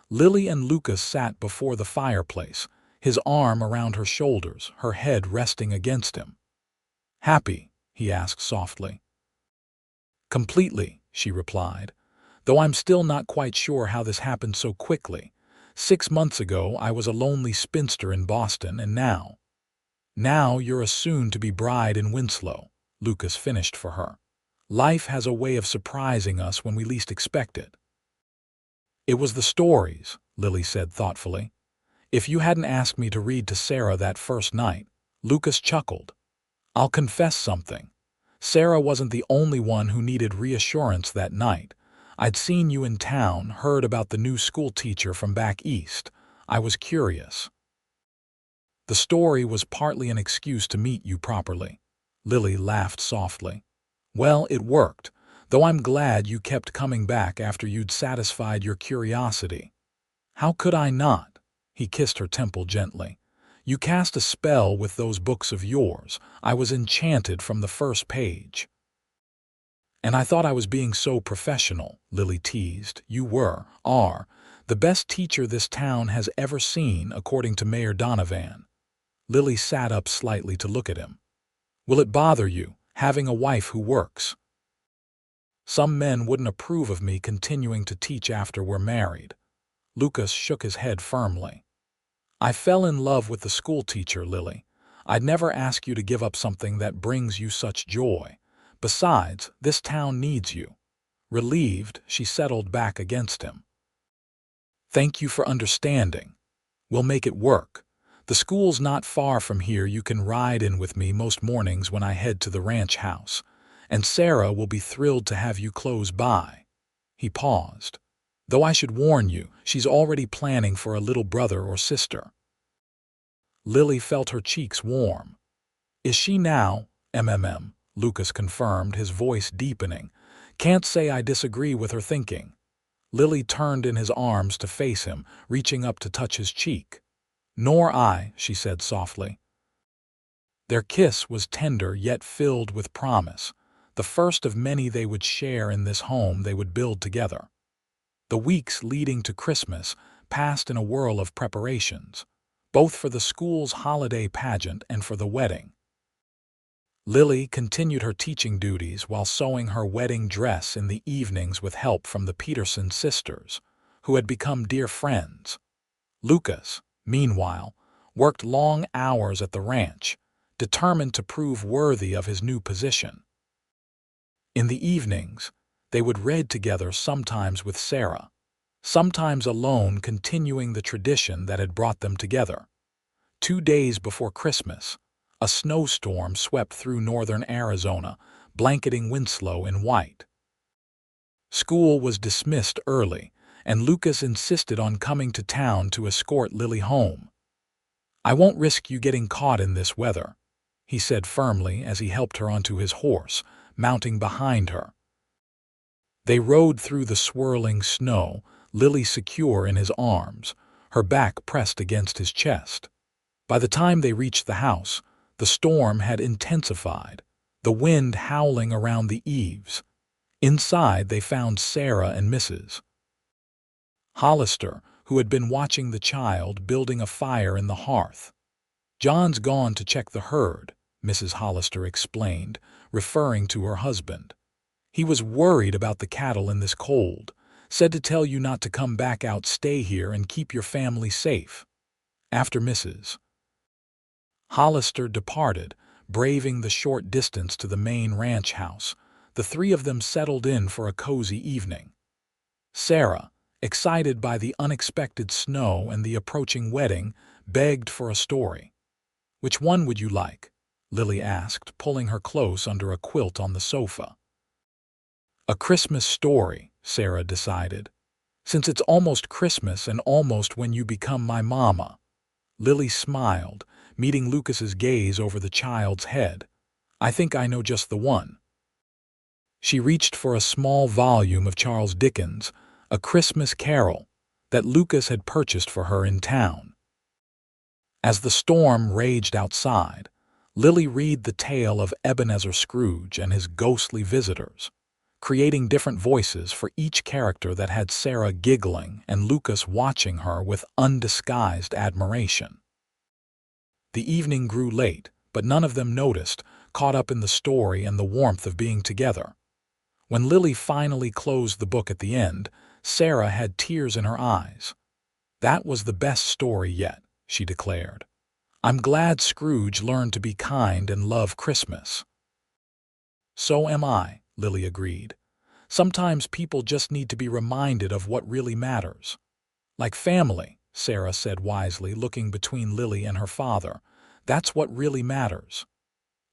Lily and Lucas sat before the fireplace, his arm around her shoulders, her head resting against him. "Happy?" he asked softly. "Completely," she replied, "though I'm still not quite sure how this happened so quickly. 6 months ago I was a lonely spinster in Boston, and now you're a soon-to-be bride in Winslow," Lucas finished for her. "Life has a way of surprising us when we least expect it." "It was the stories," Lily said thoughtfully. "If you hadn't asked me to read to Sarah that first night," Lucas chuckled. "I'll confess something. Sarah wasn't the only one who needed reassurance that night. I'd seen you in town, heard about the new school teacher from back east. I was curious. The story was partly an excuse to meet you properly." Lily laughed softly. "Well, it worked, though I'm glad you kept coming back after you'd satisfied your curiosity." "How could I not?" He kissed her temple gently. "You cast a spell with those books of yours. I was enchanted from the first page." "And I thought I was being so professional," Lily teased. "You are, the best teacher this town has ever seen, according to Mayor Donovan." Lily sat up slightly to look at him. "Will it bother you, having a wife who works? Some men wouldn't approve of me continuing to teach after we're married." Lucas shook his head firmly. "I fell in love with the school teacher, Lily. I'd never ask you to give up something that brings you such joy. Besides, this town needs you." Relieved, she settled back against him. "Thank you for understanding. We'll make it work. The school's not far from here. You can ride in with me most mornings when I head to the ranch house. And Sarah will be thrilled to have you close by." He paused. "Though I should warn you, she's already planning for a little brother or sister." Lily felt her cheeks warm. "Is she now?" Lucas confirmed, his voice deepening. "Can't say I disagree with her thinking." Lily turned in his arms to face him, reaching up to touch his cheek. "Nor I," she said softly. Their kiss was tender yet filled with promise, the first of many they would share in this home they would build together. The weeks leading to Christmas passed in a whirl of preparations, both for the school's holiday pageant and for the wedding. Lily continued her teaching duties while sewing her wedding dress in the evenings with help from the Peterson sisters, who had become dear friends. Lucas, meanwhile, worked long hours at the ranch, determined to prove worthy of his new position. In the evenings, they would read together, sometimes with Sarah, sometimes alone, continuing the tradition that had brought them together. 2 days before Christmas, a snowstorm swept through northern Arizona, blanketing Winslow in white. School was dismissed early, and Lucas insisted on coming to town to escort Lily home. "I won't risk you getting caught in this weather," he said firmly as he helped her onto his horse, mounting behind her. They rode through the swirling snow, Lily secure in his arms, her back pressed against his chest. By the time they reached the house, the storm had intensified, the wind howling around the eaves. Inside, they found Sarah and Mrs. Hollister, who had been watching the child building a fire in the hearth. "John's gone to check the herd," Mrs. Hollister explained, referring to her husband. "He was worried about the cattle in this cold. Said to tell you not to come back out, stay here and keep your family safe." After Mrs. Hollister departed, braving the short distance to the main ranch house, the three of them settled in for a cozy evening. Sarah, excited by the unexpected snow and the approaching wedding, begged for a story. "Which one would you like?" Lily asked, pulling her close under a quilt on the sofa. "A Christmas story," Sarah decided. "Since it's almost Christmas and almost when you become my mama." Lily smiled, meeting Lucas's gaze over the child's head. "I think I know just the one." She reached for a small volume of Charles Dickens' A Christmas Carol that Lucas had purchased for her in town. As the storm raged outside, Lily read the tale of Ebenezer Scrooge and his ghostly visitors, creating different voices for each character that had Sarah giggling and Lucas watching her with undisguised admiration. The evening grew late, but none of them noticed, caught up in the story and the warmth of being together. When Lily finally closed the book at the end, Sarah had tears in her eyes. "That was the best story yet," she declared. "I'm glad Scrooge learned to be kind and love Christmas." "So am I," Lily agreed. "Sometimes people just need to be reminded of what really matters." "Like family," Sarah said wisely, looking between Lily and her father. "That's what really matters."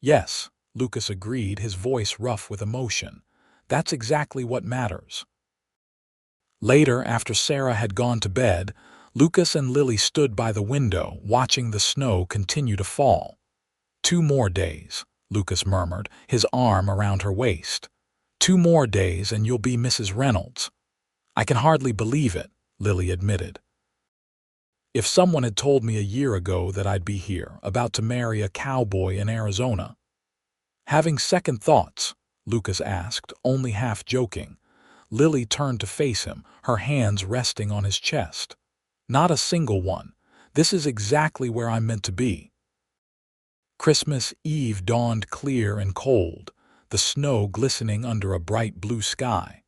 "Yes," Lucas agreed, his voice rough with emotion. "That's exactly what matters." Later, after Sarah had gone to bed, Lucas and Lily stood by the window, watching the snow continue to fall. "2 more days," Lucas murmured, his arm around her waist. "2 more days and you'll be Mrs. Reynolds." "I can hardly believe it," Lily admitted. "If someone had told me a year ago that I'd be here, about to marry a cowboy in Arizona." "Having second thoughts?" Lucas asked, only half joking. Lily turned to face him, her hands resting on his chest. "Not a single one. This is exactly where I'm meant to be." Christmas Eve dawned clear and cold, the snow glistening under a bright blue sky.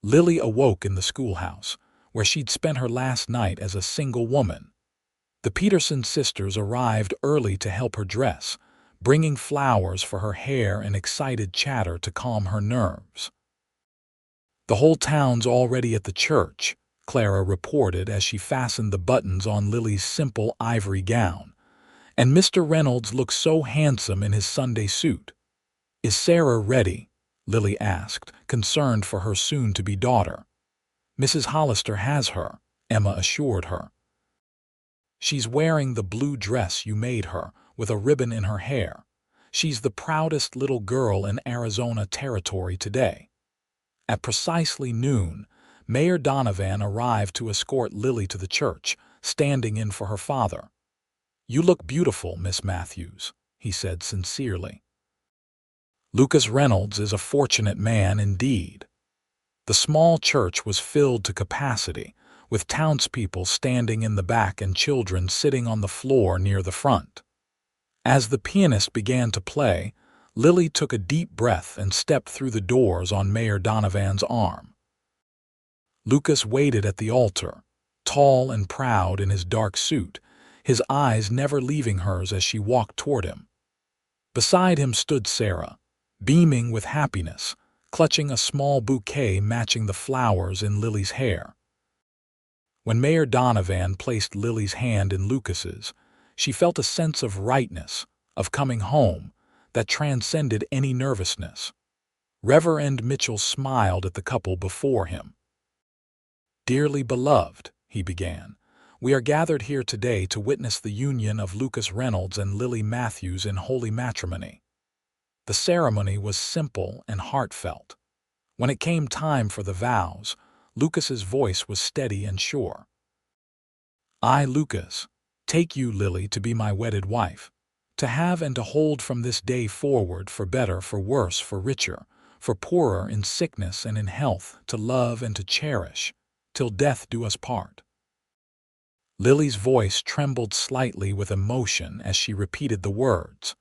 Lily awoke in the schoolhouse, where she'd spent her last night as a single woman. The Peterson sisters arrived early to help her dress, bringing flowers for her hair and excited chatter to calm her nerves. "The whole town's already at the church," Clara reported as she fastened the buttons on Lily's simple ivory gown. "And Mr. Reynolds looks so handsome in his Sunday suit." "Is Sarah ready?" Lily asked, concerned for her soon-to-be daughter. "Mrs. Hollister has her," Emma assured her. "She's wearing the blue dress you made her, with a ribbon in her hair. She's the proudest little girl in Arizona Territory today." At precisely noon, Mayor Donovan arrived to escort Lily to the church, standing in for her father. "You look beautiful, Miss Matthews," he said sincerely. Lucas Reynolds is a fortunate man indeed. The small church was filled to capacity, with townspeople standing in the back and children sitting on the floor near the front. As the pianist began to play, Lily took a deep breath and stepped through the doors on Mayor Donovan's arm. Lucas waited at the altar, tall and proud in his dark suit, his eyes never leaving hers as she walked toward him. Beside him stood Sarah, beaming with happiness, clutching a small bouquet matching the flowers in Lily's hair. When Mayor Donovan placed Lily's hand in Lucas's, she felt a sense of rightness, of coming home, that transcended any nervousness. Reverend Mitchell smiled at the couple before him. "Dearly beloved," he began, "we are gathered here today to witness the union of Lucas Reynolds and Lily Matthews in holy matrimony." The ceremony was simple and heartfelt. When it came time for the vows, Lucas's voice was steady and sure. "I, Lucas, take you, Lily, to be my wedded wife, to have and to hold from this day forward, for better, for worse, for richer, for poorer, in sickness and in health, to love and to cherish, till death do us part." Lily's voice trembled slightly with emotion as she repeated the words,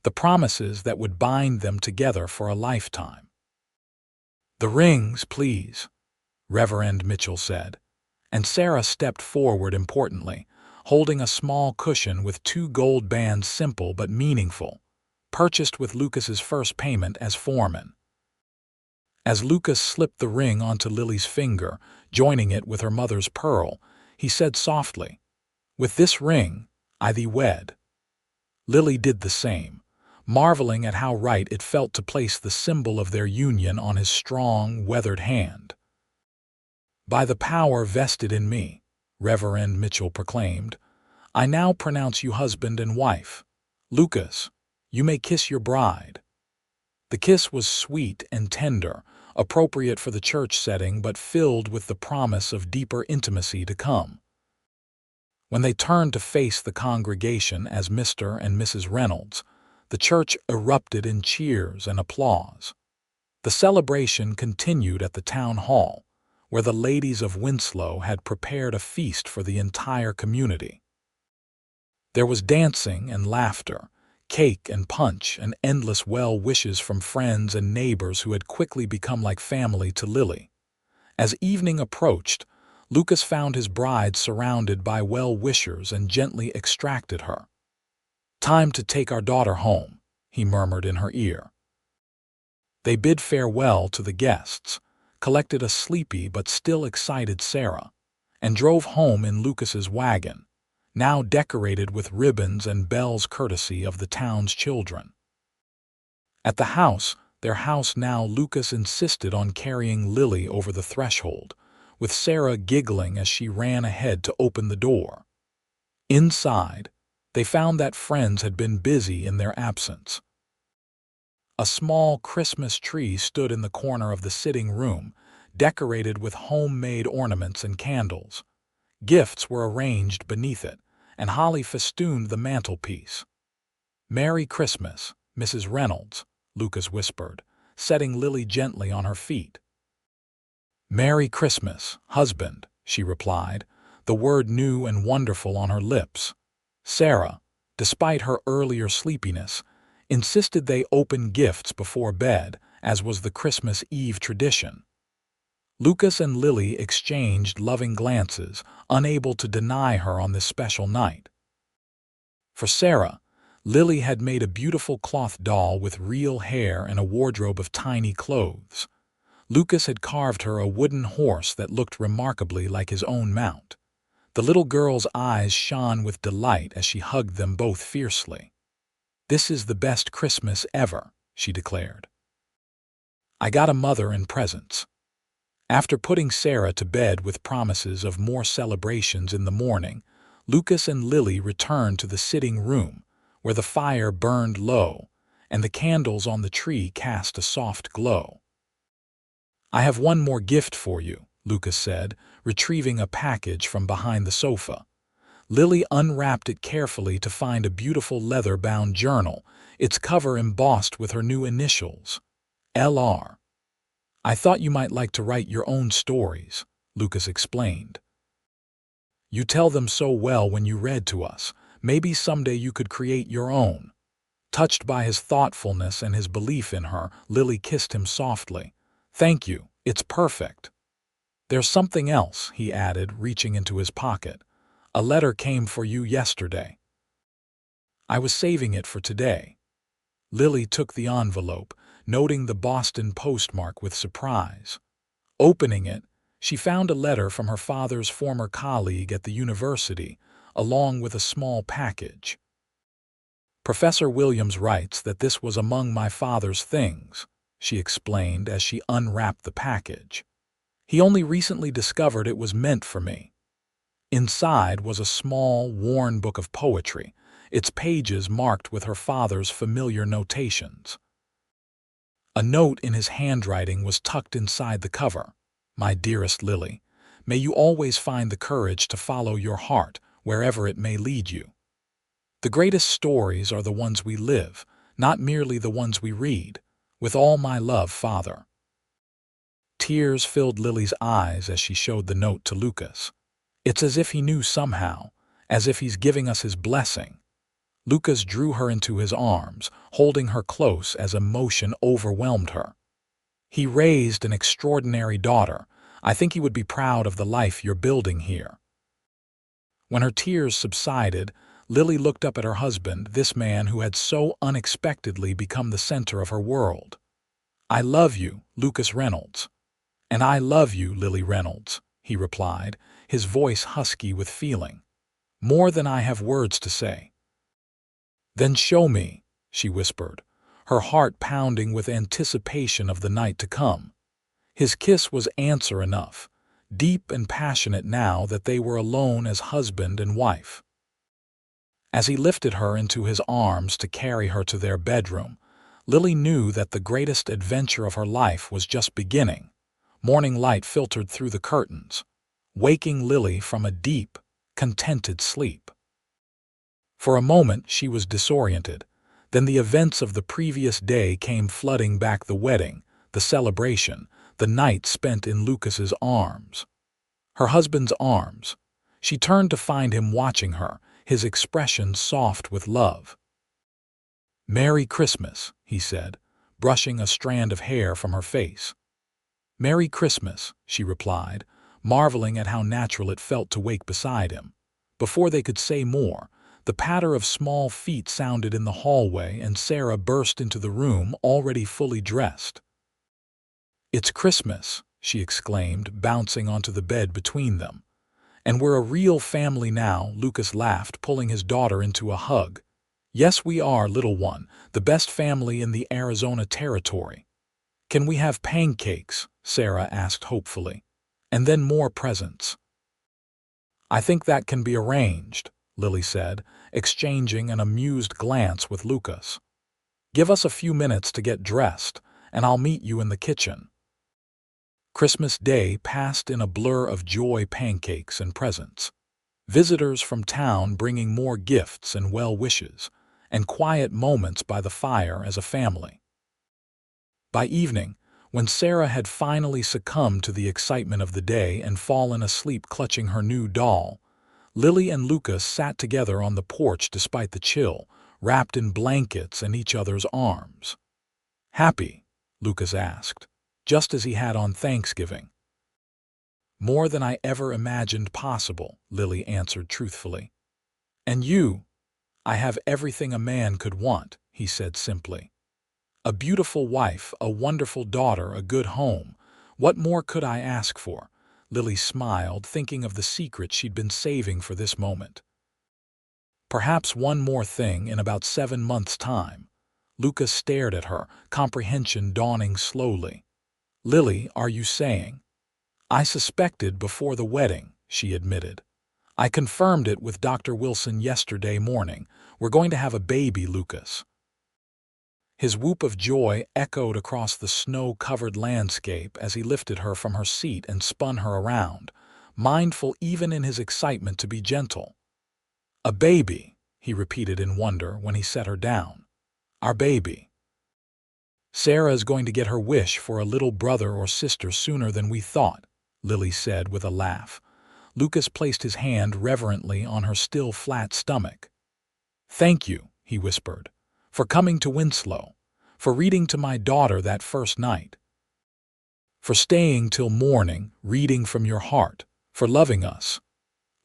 the promises that would bind them together for a lifetime. "The rings, please," Reverend Mitchell said, and Sarah stepped forward importantly, holding a small cushion with 2 gold bands, simple but meaningful, purchased with Lucas's first payment as foreman. As Lucas slipped the ring onto Lily's finger, joining it with her mother's pearl, he said softly, "With this ring, I thee wed." Lily did the same, marveling at how right it felt to place the symbol of their union on his strong, weathered hand. "By the power vested in me," Reverend Mitchell proclaimed, "I now pronounce you husband and wife. Lucas, you may kiss your bride." The kiss was sweet and tender, appropriate for the church setting, but filled with the promise of deeper intimacy to come. When they turned to face the congregation as Mr. and Mrs. Reynolds, the church erupted in cheers and applause. The celebration continued at the town hall, where the ladies of Winslow had prepared a feast for the entire community. There was dancing and laughter, cake and punch, and endless well wishes from friends and neighbors who had quickly become like family to Lily. As evening approached, Lucas found his bride surrounded by well-wishers and gently extracted her. "Time to take our daughter home," he murmured in her ear. They bid farewell to the guests, collected a sleepy but still excited Sarah, and drove home in Lucas's wagon, now decorated with ribbons and bells courtesy of the town's children. At the house, their house now, Lucas insisted on carrying Lily over the threshold, with Sarah giggling as she ran ahead to open the door. Inside, they found that friends had been busy in their absence. A small Christmas tree stood in the corner of the sitting room, decorated with homemade ornaments and candles. Gifts were arranged beneath it, and holly festooned the mantelpiece. "Merry Christmas, Mrs. Reynolds," Lucas whispered, setting Lily gently on her feet. "Merry Christmas, husband," she replied, the word new and wonderful on her lips. Sarah, despite her earlier sleepiness, insisted they open gifts before bed, as was the Christmas Eve tradition. Lucas and Lily exchanged loving glances, unable to deny her on this special night. For Sarah, Lily had made a beautiful cloth doll with real hair and a wardrobe of tiny clothes. Lucas had carved her a wooden horse that looked remarkably like his own mount. The little girl's eyes shone with delight as she hugged them both fiercely. "This is the best Christmas ever," she declared. "I got a mother and presents." After putting Sarah to bed with promises of more celebrations in the morning, Lucas and Lily returned to the sitting room, where the fire burned low and the candles on the tree cast a soft glow. "I have one more gift for you," Lucas said, retrieving a package from behind the sofa. Lily unwrapped it carefully to find a beautiful leather-bound journal, its cover embossed with her new initials, L.R. "I thought you might like to write your own stories," Lucas explained. "You tell them so well when you read to us. Maybe someday you could create your own." Touched by his thoughtfulness and his belief in her, Lily kissed him softly. "Thank you, it's perfect." "There's something else," he added, reaching into his pocket. "A letter came for you yesterday. I was saving it for today." Lily took the envelope, noting the Boston postmark with surprise. Opening it, she found a letter from her father's former colleague at the university, along with a small package. "Professor Williams writes that this was among my father's things," she explained as she unwrapped the package. "He only recently discovered it was meant for me." Inside was a small, worn book of poetry, its pages marked with her father's familiar notations. A note in his handwriting was tucked inside the cover. "My dearest Lily, may you always find the courage to follow your heart, wherever it may lead you. The greatest stories are the ones we live, not merely the ones we read. With all my love, Father." Tears filled Lily's eyes as she showed the note to Lucas. "It's as if he knew somehow, as if he's giving us his blessing." Lucas drew her into his arms, holding her close as emotion overwhelmed her. "He raised an extraordinary daughter. I think he would be proud of the life you're building here." When her tears subsided, Lily looked up at her husband, this man who had so unexpectedly become the center of her world. "I love you, Lucas Reynolds." "And I love you, Lily Reynolds," he replied, his voice husky with feeling. "More than I have words to say." "Then show me," she whispered, her heart pounding with anticipation of the night to come. His kiss was answer enough, deep and passionate now that they were alone as husband and wife. As he lifted her into his arms to carry her to their bedroom, Lily knew that the greatest adventure of her life was just beginning. Morning light filtered through the curtains, waking Lily from a deep, contented sleep. For a moment she was disoriented. Then the events of the previous day came flooding back: the wedding, the celebration, the night spent in Lucas's arms. Her husband's arms. She turned to find him watching her, his expression soft with love. "Merry Christmas," he said, brushing a strand of hair from her face. "Merry Christmas," she replied, marveling at how natural it felt to wake beside him. Before they could say more, the patter of small feet sounded in the hallway and Sarah burst into the room, already fully dressed. "It's Christmas," she exclaimed, bouncing onto the bed between them. "And we're a real family now," Lucas laughed, pulling his daughter into a hug. "Yes, we are, little one, the best family in the Arizona territory." "Can we have pancakes?" Sarah asked hopefully. "And then more presents." "I think that can be arranged," Lily said, exchanging an amused glance with Lucas. "Give us a few minutes to get dressed, and I'll meet you in the kitchen." Christmas Day passed in a blur of joy, pancakes, and presents. Visitors from town bringing more gifts and well wishes, and quiet moments by the fire as a family. By evening, when Sarah had finally succumbed to the excitement of the day and fallen asleep clutching her new doll, Lily and Lucas sat together on the porch despite the chill, wrapped in blankets and each other's arms. "Happy?" Lucas asked, just as he had on Thanksgiving. "More than I ever imagined possible," Lily answered truthfully. "And you?" "I have everything a man could want," he said simply. "A beautiful wife, a wonderful daughter, a good home. What more could I ask for?" Lily smiled, thinking of the secret she'd been saving for this moment. "Perhaps one more thing in about 7 months' time." Lucas stared at her, comprehension dawning slowly. "Lily, are you saying?" "I suspected before the wedding," she admitted. "I confirmed it with Dr. Wilson yesterday morning. We're going to have a baby, Lucas." His whoop of joy echoed across the snow-covered landscape as he lifted her from her seat and spun her around, mindful even in his excitement to be gentle. "A baby," he repeated in wonder when he set her down. "Our baby. Sarah is going to get her wish for a little brother or sister sooner than we thought," Lily said with a laugh. Lucas placed his hand reverently on her still flat stomach. "Thank you," he whispered, "for coming to Winslow, for reading to my daughter that first night, for staying till morning, reading from your heart, for loving us."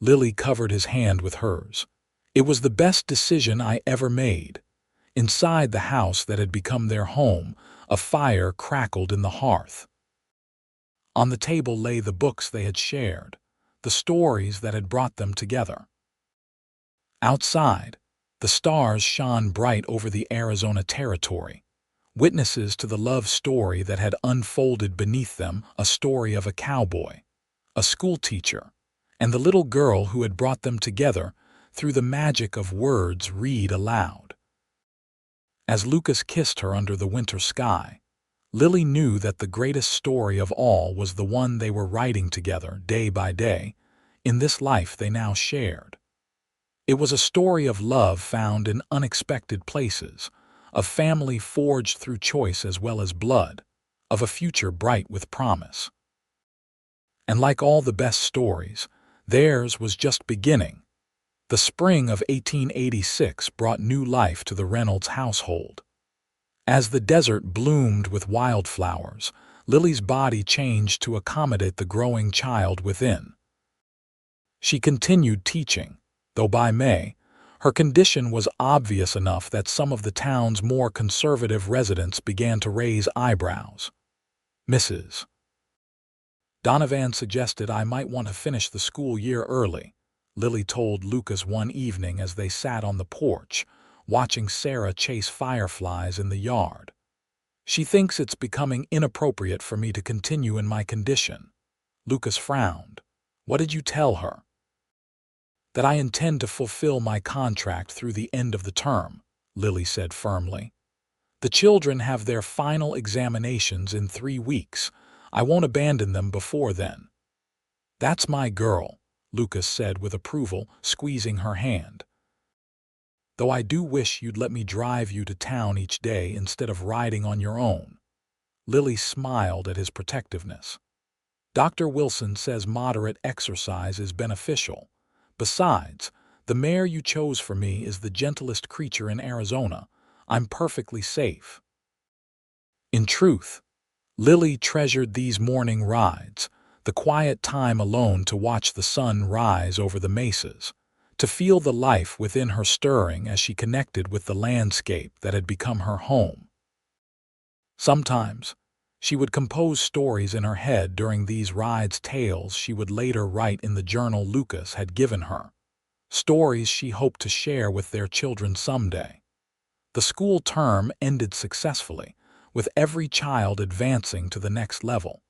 Lily covered his hand with hers. "It was the best decision I ever made." Inside the house that had become their home, a fire crackled in the hearth. On the table lay the books they had shared, the stories that had brought them together. Outside, the stars shone bright over the Arizona territory, witnesses to the love story that had unfolded beneath them, a story of a cowboy, a schoolteacher, and the little girl who had brought them together through the magic of words read aloud. As Lucas kissed her under the winter sky, Lily knew that the greatest story of all was the one they were writing together day by day, in this life they now shared. It was a story of love found in unexpected places, of family forged through choice as well as blood, of a future bright with promise. And like all the best stories, theirs was just beginning. The spring of 1886 brought new life to the Reynolds household. As the desert bloomed with wildflowers, Lily's body changed to accommodate the growing child within. She continued teaching, though by May, her condition was obvious enough that some of the town's more conservative residents began to raise eyebrows. "Mrs. Donovan suggested I might want to finish the school year early," Lily told Lucas one evening as they sat on the porch, watching Sarah chase fireflies in the yard. "She thinks it's becoming inappropriate for me to continue in my condition." Lucas frowned. "What did you tell her?" "That I intend to fulfill my contract through the end of the term," Lily said firmly. "The children have their final examinations in 3 weeks. I won't abandon them before then." "That's my girl," Lucas said with approval, squeezing her hand. "Though I do wish you'd let me drive you to town each day instead of riding on your own." Lily smiled at his protectiveness. "Dr. Wilson says moderate exercise is beneficial. Besides, the mare you chose for me is the gentlest creature in Arizona. I'm perfectly safe." In truth, Lily treasured these morning rides, the quiet time alone to watch the sun rise over the mesas, to feel the life within her stirring as she connected with the landscape that had become her home. Sometimes, she would compose stories in her head during these rides, tales she would later write in the journal Lucas had given her, stories she hoped to share with their children someday. The school term ended successfully, with every child advancing to the next level.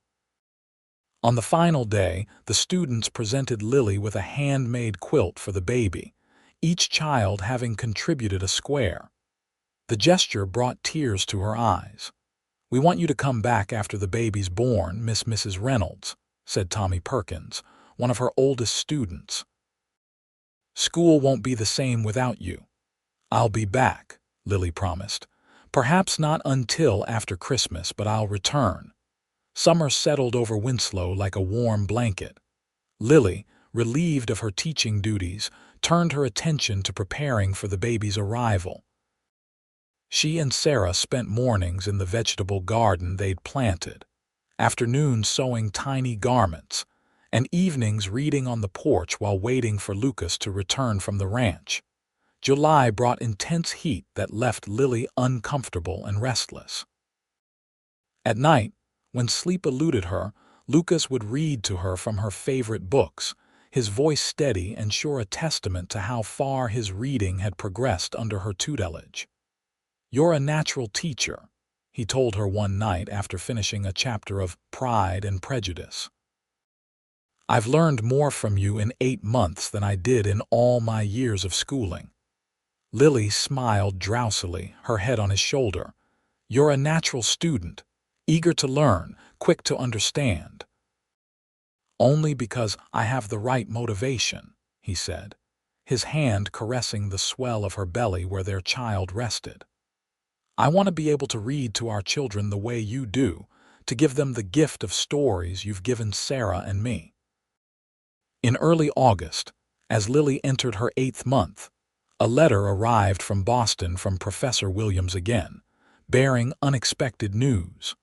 On the final day, the students presented Lily with a handmade quilt for the baby, each child having contributed a square. The gesture brought tears to her eyes. "We want you to come back after the baby's born, Mrs. Reynolds," said Tommy Perkins, one of her oldest students. "School won't be the same without you." "I'll be back," Lily promised. "Perhaps not until after Christmas, but I'll return." Summer settled over Winslow like a warm blanket. Lily, relieved of her teaching duties, turned her attention to preparing for the baby's arrival. She and Sarah spent mornings in the vegetable garden they'd planted, afternoons sewing tiny garments, and evenings reading on the porch while waiting for Lucas to return from the ranch. July brought intense heat that left Lily uncomfortable and restless. At night, when sleep eluded her, Lucas would read to her from her favorite books, his voice steady and sure a testament to how far his reading had progressed under her tutelage. "You're a natural teacher," he told her one night after finishing a chapter of Pride and Prejudice. "I've learned more from you in 8 months than I did in all my years of schooling." Lily smiled drowsily, her head on his shoulder. "You're a natural student, eager to learn, quick to understand." "Only because I have the right motivation," he said, his hand caressing the swell of her belly where their child rested. "I want to be able to read to our children the way you do, to give them the gift of stories you've given Sarah and me." In early August, as Lily entered her 8th month, a letter arrived from Boston from Professor Williams again, bearing unexpected news.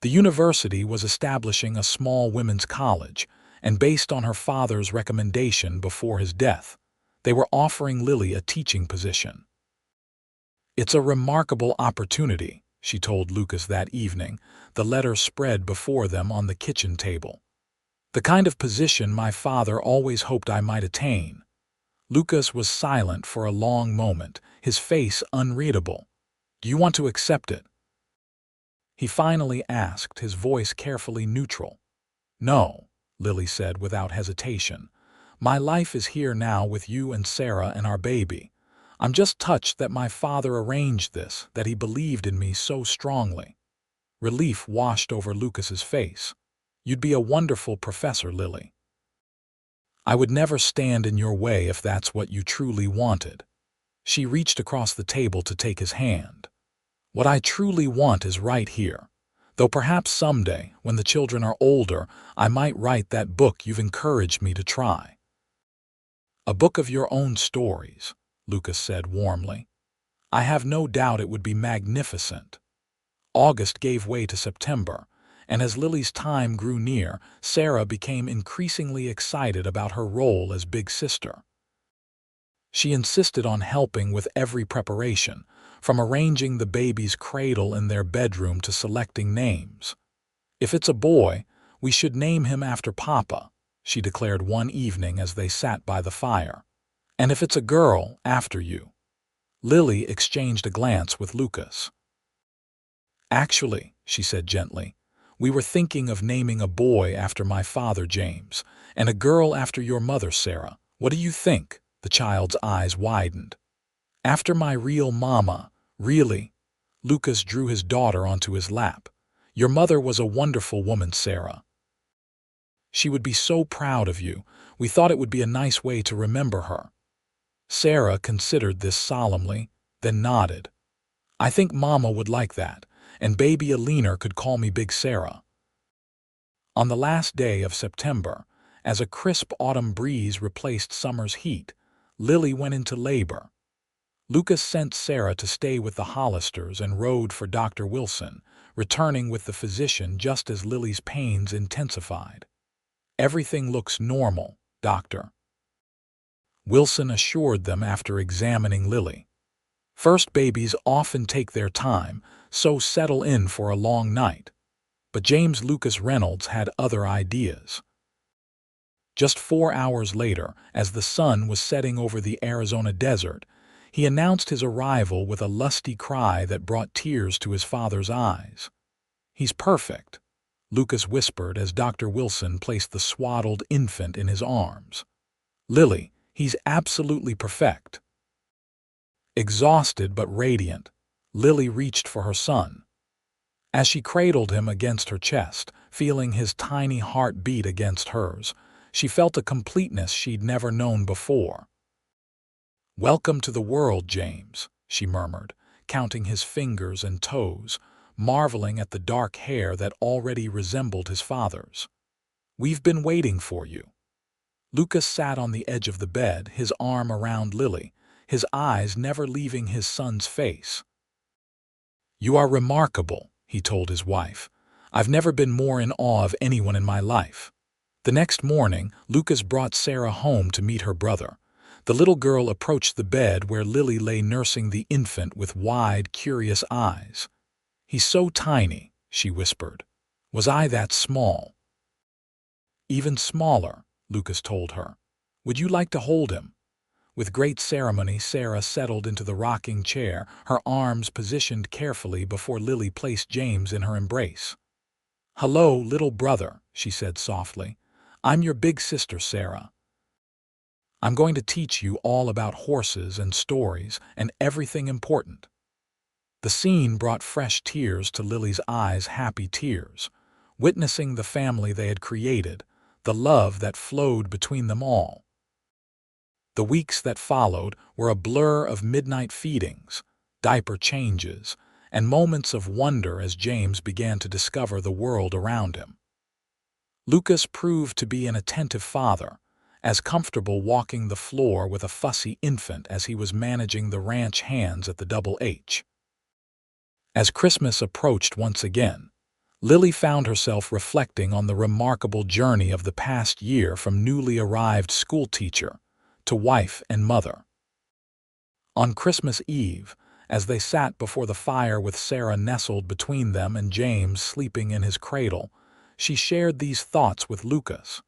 The university was establishing a small women's college, and based on her father's recommendation before his death, they were offering Lily a teaching position. "It's a remarkable opportunity," she told Lucas that evening, the letter spread before them on the kitchen table. "The kind of position my father always hoped I might attain." Lucas was silent for a long moment, his face unreadable. "Do you want to accept it?" he finally asked, his voice carefully neutral. "No," Lily said without hesitation. "My life is here now with you and Sarah and our baby. I'm just touched that my father arranged this, that he believed in me so strongly." Relief washed over Lucas's face. "You'd be a wonderful professor, Lily. I would never stand in your way if that's what you truly wanted." She reached across the table to take his hand. "What I truly want is right here. Though perhaps someday, when the children are older, I might write that book you've encouraged me to try." "A book of your own stories," Lucas said warmly. "I have no doubt it would be magnificent." August gave way to September, and as Lily's time grew near, Sarah became increasingly excited about her role as big sister. She insisted on helping with every preparation, from arranging the baby's cradle in their bedroom to selecting names. "If it's a boy, we should name him after Papa," she declared one evening as they sat by the fire. "And if it's a girl, after you." Lily exchanged a glance with Lucas. "Actually," she said gently, "we were thinking of naming a boy after my father, James, and a girl after your mother, Sarah. What do you think?" The child's eyes widened. "After my real mama, really?" Lucas drew his daughter onto his lap. "Your mother was a wonderful woman, Sarah. She would be so proud of you. We thought it would be a nice way to remember her." Sarah considered this solemnly, then nodded. "I think Mama would like that, and baby Alina could call me Big Sarah." On the last day of September, as a crisp autumn breeze replaced summer's heat, Lily went into labor. Lucas sent Sarah to stay with the Hollisters and rode for Dr. Wilson, returning with the physician just as Lily's pains intensified. "Everything looks normal, Doctor," Wilson assured them after examining Lily. "First babies often take their time, so settle in for a long night." But James Lucas Reynolds had other ideas. Just 4 hours later, as the sun was setting over the Arizona desert, he announced his arrival with a lusty cry that brought tears to his father's eyes. "He's perfect," Lucas whispered as Dr. Wilson placed the swaddled infant in his arms. "Lily, he's absolutely perfect." Exhausted but radiant, Lily reached for her son. As she cradled him against her chest, feeling his tiny heart beat against hers, she felt a completeness she'd never known before. "Welcome to the world, James," she murmured, counting his fingers and toes, marveling at the dark hair that already resembled his father's. "We've been waiting for you." Lucas sat on the edge of the bed, his arm around Lily, his eyes never leaving his son's face. "You are remarkable," he told his wife. "I've never been more in awe of anyone in my life." The next morning, Lucas brought Sarah home to meet her brother. The little girl approached the bed where Lily lay nursing the infant with wide, curious eyes. "He's so tiny," she whispered. "Was I that small?" "Even smaller," Lucas told her. "Would you like to hold him?" With great ceremony, Sarah settled into the rocking chair, her arms positioned carefully before Lily placed James in her embrace. "Hello, little brother," she said softly. "I'm your big sister, Sarah. I'm going to teach you all about horses and stories and everything important." The scene brought fresh tears to Lily's eyes, happy tears, witnessing the family they had created, the love that flowed between them all. The weeks that followed were a blur of midnight feedings, diaper changes, and moments of wonder as James began to discover the world around him. Lucas proved to be an attentive father, as comfortable walking the floor with a fussy infant as he was managing the ranch hands at the Double H. As Christmas approached once again, Lily found herself reflecting on the remarkable journey of the past year from newly arrived schoolteacher to wife and mother. On Christmas Eve, as they sat before the fire with Sarah nestled between them and James sleeping in his cradle, she shared these thoughts with Lucas.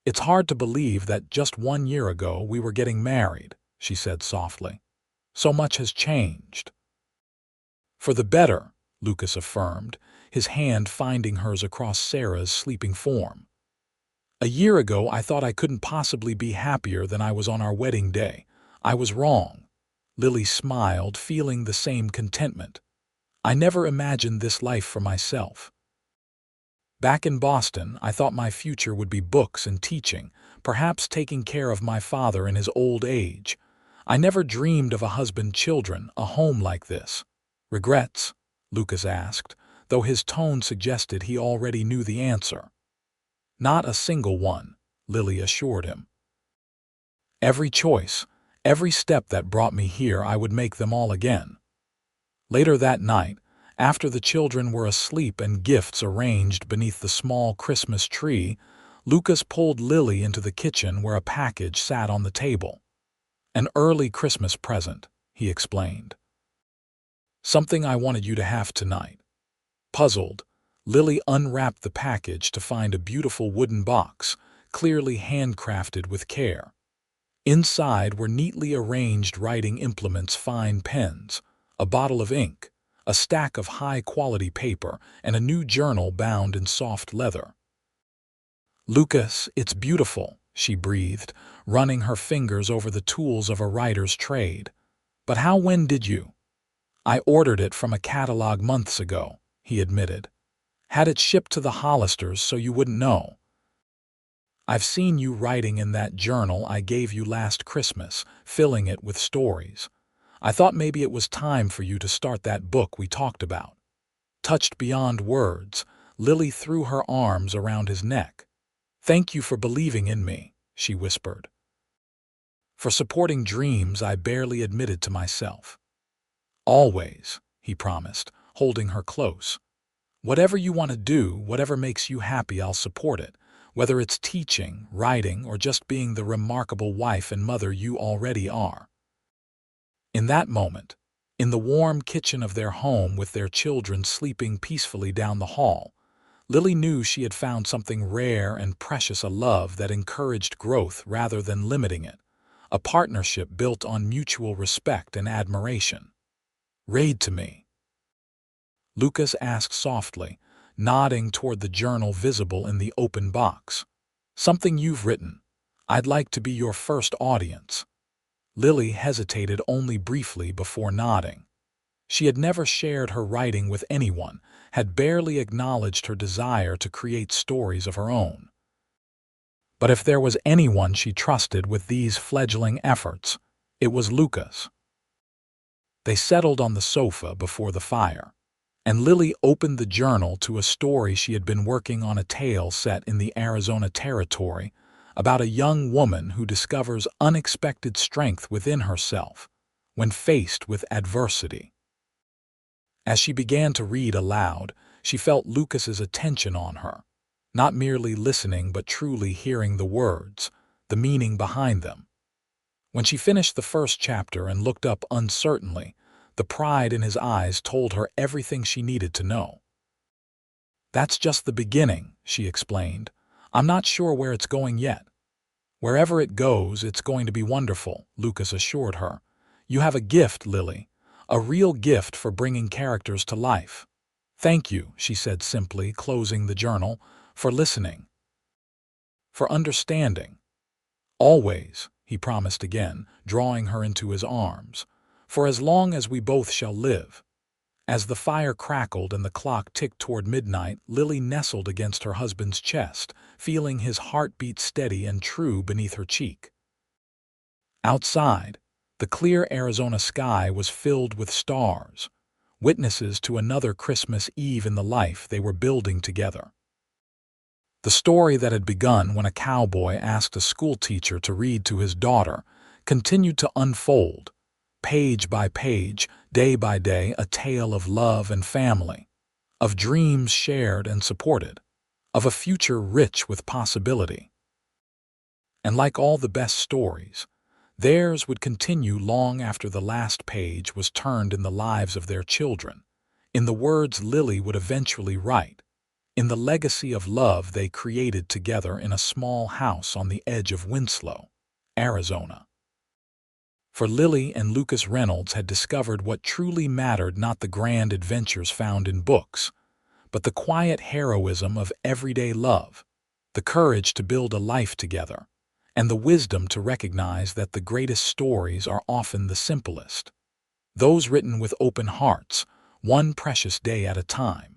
"It's hard to believe that just 1 year ago we were getting married," she said softly. "So much has changed." "For the better," Lucas affirmed, his hand finding hers across Sarah's sleeping form. "A year ago I thought I couldn't possibly be happier than I was on our wedding day. I was wrong." Lily smiled, feeling the same contentment. "I never imagined this life for myself. Back in Boston, I thought my future would be books and teaching, perhaps taking care of my father in his old age. I never dreamed of a husband, children, a home like this." "Regrets?" Lucas asked, though his tone suggested he already knew the answer. "Not a single one," Lily assured him. "Every choice, every step that brought me here, I would make them all again." Later that night, after the children were asleep and gifts arranged beneath the small Christmas tree, Lucas pulled Lily into the kitchen where a package sat on the table. "An early Christmas present," he explained. "Something I wanted you to have tonight." Puzzled, Lily unwrapped the package to find a beautiful wooden box, clearly handcrafted with care. Inside were neatly arranged writing implements, fine pens, a bottle of ink, a stack of high-quality paper, and a new journal bound in soft leather. "Lucas, it's beautiful," she breathed, running her fingers over the tools of a writer's trade. "But when did you?" "I ordered it from a catalog months ago," he admitted. "Had it shipped to the Hollisters so you wouldn't know. I've seen you writing in that journal I gave you last Christmas, filling it with stories. I thought maybe it was time for you to start that book we talked about." Touched beyond words, Lily threw her arms around his neck. "Thank you for believing in me," she whispered. "For supporting dreams I barely admitted to myself." "Always," he promised, holding her close. "Whatever you want to do, whatever makes you happy, I'll support it, whether it's teaching, writing, or just being the remarkable wife and mother you already are." In that moment, in the warm kitchen of their home with their children sleeping peacefully down the hall, Lily knew she had found something rare and precious, a love that encouraged growth rather than limiting it, a partnership built on mutual respect and admiration. "Read to me," Lucas asked softly, nodding toward the journal visible in the open box. "Something you've written. I'd like to be your first audience." Lily hesitated only briefly before nodding. She had never shared her writing with anyone, had barely acknowledged her desire to create stories of her own. But if there was anyone she trusted with these fledgling efforts, it was Lucas. They settled on the sofa before the fire, and Lily opened the journal to a story she had been working on, a tale set in the Arizona Territory, about a young woman who discovers unexpected strength within herself when faced with adversity. As she began to read aloud, she felt Lucas's attention on her, not merely listening but truly hearing the words, the meaning behind them. When she finished the first chapter and looked up uncertainly, the pride in his eyes told her everything she needed to know. "That's just the beginning," she explained. "I'm not sure where it's going yet." "Wherever it goes, it's going to be wonderful," Lucas assured her. "You have a gift, Lily, a real gift for bringing characters to life." "Thank you," she said simply, closing the journal, "for listening, for understanding." "Always," he promised again, drawing her into his arms, "for as long as we both shall live." As the fire crackled and the clock ticked toward midnight, Lily nestled against her husband's chest, feeling his heartbeat steady and true beneath her cheek. Outside, the clear Arizona sky was filled with stars, witnesses to another Christmas Eve in the life they were building together. The story that had begun when a cowboy asked a schoolteacher to read to his daughter continued to unfold, page by page, day by day, a tale of love and family, of dreams shared and supported, of a future rich with possibility. And like all the best stories, theirs would continue long after the last page was turned in the lives of their children, in the words Lily would eventually write, in the legacy of love they created together in a small house on the edge of Winslow, Arizona. For Lily and Lucas Reynolds had discovered what truly mattered, not the grand adventures found in books, but the quiet heroism of everyday love, the courage to build a life together, and the wisdom to recognize that the greatest stories are often the simplest, those written with open hearts, one precious day at a time.